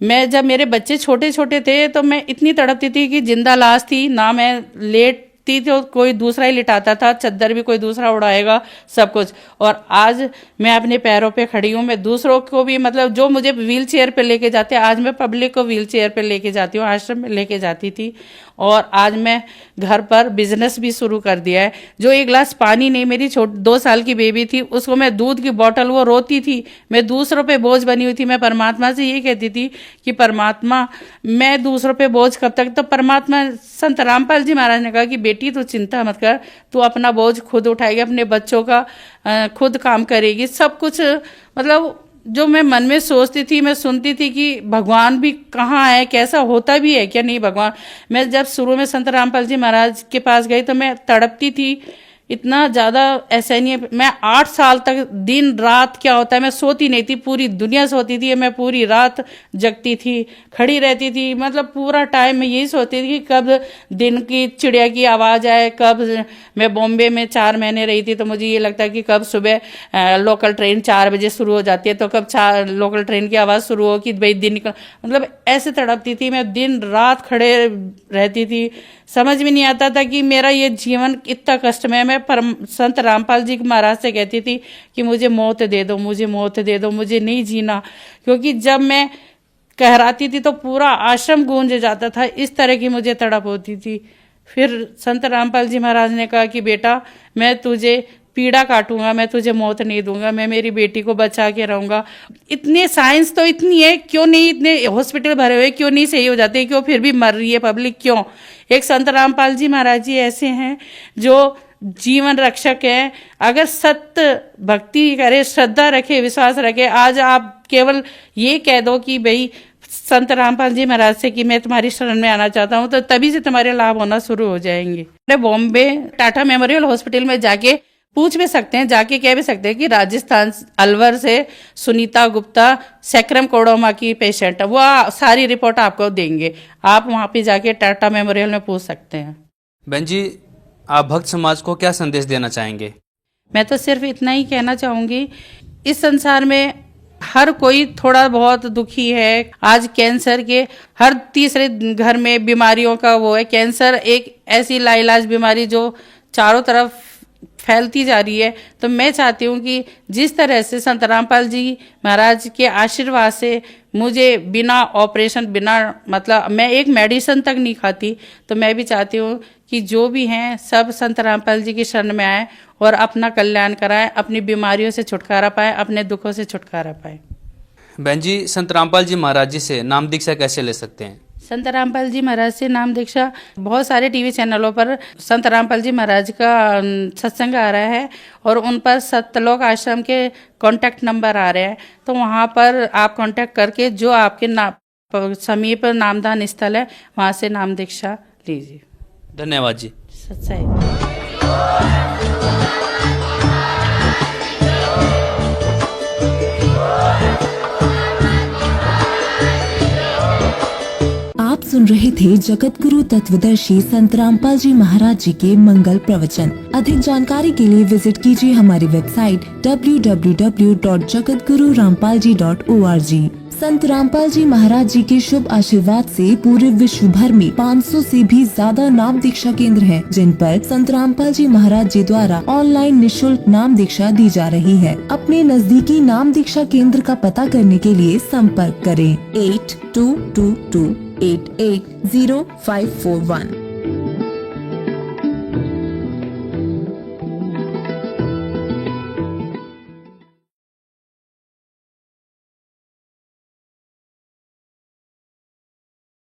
मैं जब मेरे बच्चे छोटे छोटे थे तो मैं इतनी तड़पती थी कि जिंदा लाश थी ना, मैं लेटती तो कोई दूसरा ही लिटाता था, चद्दर भी कोई दूसरा उड़ाएगा, सब कुछ। और आज मैं अपने पैरों पे खड़ी हूँ, मैं दूसरों को भी जो मुझे व्हील चेयर पे लेके जाते हैं, आज मैं पब्लिक को व्हील चेयर पे लेके जाती हूँ, आश्रम में लेके जाती थी। और आज मैं घर पर बिजनेस भी शुरू कर दिया है। जो एक गिलास पानी नहीं, मेरी 2 साल की बेबी थी, उसको मैं दूध की बोतल, वो रोती थी, मैं दूसरों पे बोझ बनी हुई थी। मैं परमात्मा से ये कहती थी कि परमात्मा मैं दूसरों पे बोझ कब तक। तो परमात्मा संत रामपाल जी महाराज ने कहा कि बेटी तू चिंता मत कर, तू अपना बोझ खुद उठाएगी, अपने बच्चों का खुद काम करेगी, सब कुछ। जो मैं मन में सोचती थी, मैं सुनती थी कि भगवान भी कहाँ है, कैसा होता भी है क्या नहीं भगवान। मैं जब शुरू में संत रामपाल जी महाराज के पास गई तो मैं तड़पती थी, इतना ज़्यादा ऐसा नहीं है। मैं 8 साल तक दिन रात क्या होता है, मैं सोती नहीं थी, पूरी दुनिया सोती थी, मैं पूरी रात जगती थी, खड़ी रहती थी। पूरा टाइम मैं यही सोचती थी कि कब दिन की चिड़िया की आवाज़ आए, कब। मैं बॉम्बे में 4 महीने रही थी, तो मुझे ये लगता है कि कब सुबह लोकल ट्रेन 4 बजे शुरू हो जाती है, तो कब लोकल ट्रेन की आवाज़ शुरू हो कि भाई दिन निकल। ऐसे तड़पती थी मैं, दिन रात खड़े रहती थी। समझ में नहीं आता था कि मेरा ये जीवन इतना कष्टमय है। मैं संत रामपाल जी महाराज से कहती थी कि मुझे मौत दे दो, मुझे मौत दे दो, मुझे नहीं जीना। क्योंकि जब मैं कहराती थी तो पूरा आश्रम गूंज जाता था, इस तरह की मुझे तड़प होती थी। फिर संत रामपाल जी महाराज ने कहा कि बेटा मैं तुझे पीड़ा काटूंगा, मैं तुझे मौत नहीं दूंगा, मैं मेरी बेटी को बचा के रहूंगा। इतने साइंस तो इतनी है, क्यों नहीं इतने हॉस्पिटल भरे हुए, क्यों नहीं सही हो जाते, क्यों फिर भी मर रही है पब्लिक, क्यों? एक संत रामपाल जी महाराज जी ऐसे हैं जो जीवन रक्षक है। अगर सत्य भक्ति करे, श्रद्धा रखे, विश्वास रखे, आज आप केवल ये कह दो कि भाई संत रामपाल जी महाराज से कि मैं तुम्हारी शरण में आना चाहता हूँ, तो तभी से तुम्हारे लाभ होना शुरू हो जाएंगे। बॉम्बे टाटा मेमोरियल हॉस्पिटल में जाके पूछ भी सकते हैं, जाके कह भी सकते हैं कि राजस्थान अलवर से सुनीता गुप्ता सैक्रम कोडोमा की पेशेंट है, वो सारी रिपोर्ट आपको देंगे। आप वहाँ पे जाके टाटा मेमोरियल में पूछ सकते हैं। बहन जी, आप भक्त समाज को क्या संदेश देना चाहेंगे? मैं तो सिर्फ इतना ही कहना चाहूँगी, इस संसार में हर कोई थोड़ा बहुत दुखी है। आज कैंसर के हर तीसरे घर में बीमारियों का वो है। कैंसर एक ऐसी लाइलाज बीमारी जो चारों तरफ फैलती जा रही है। तो मैं चाहती हूँ कि जिस तरह से संत रामपाल जी महाराज के आशीर्वाद से मुझे बिना ऑपरेशन, बिना मैं एक मेडिसिन तक नहीं खाती, तो मैं भी चाहती हूँ कि जो भी हैं सब संत रामपाल जी की शरण में आए और अपना कल्याण कराएं, अपनी बीमारियों से छुटकारा पाएं, अपने दुखों से छुटकारा पाएं। बहन जी, संत रामपाल जी महाराज जी से नाम दीक्षा कैसे ले सकते हैं? संत रामपाल जी महाराज से नाम दीक्षा बहुत सारे टीवी चैनलों पर संत रामपाल जी महाराज का सत्संग आ रहा है और उन पर सत्यलोक आश्रम के कांटेक्ट नंबर आ रहे हैं। तो वहाँ पर आप कांटेक्ट करके जो आपके समीप नामदान स्थल है वहाँ से नाम दीक्षा लीजिए। धन्यवाद जी। सच्चाई। आप सुन रहे थे जगत गुरु तत्वदर्शी संत रामपाल जी महाराज जी के मंगल प्रवचन। अधिक जानकारी के लिए विजिट कीजिए हमारी वेबसाइट www.jagatgururampalji.org। संत रामपाल जी महाराज जी के शुभ आशीर्वाद से पूरे विश्व भर में 500 से भी ज्यादा नाम दीक्षा केंद्र हैं, जिन पर संत रामपाल जी महाराज जी द्वारा ऑनलाइन निशुल्क नाम दीक्षा दी जा रही है। अपने नजदीकी नाम दीक्षा केंद्र का पता करने के लिए संपर्क करें 8222880541।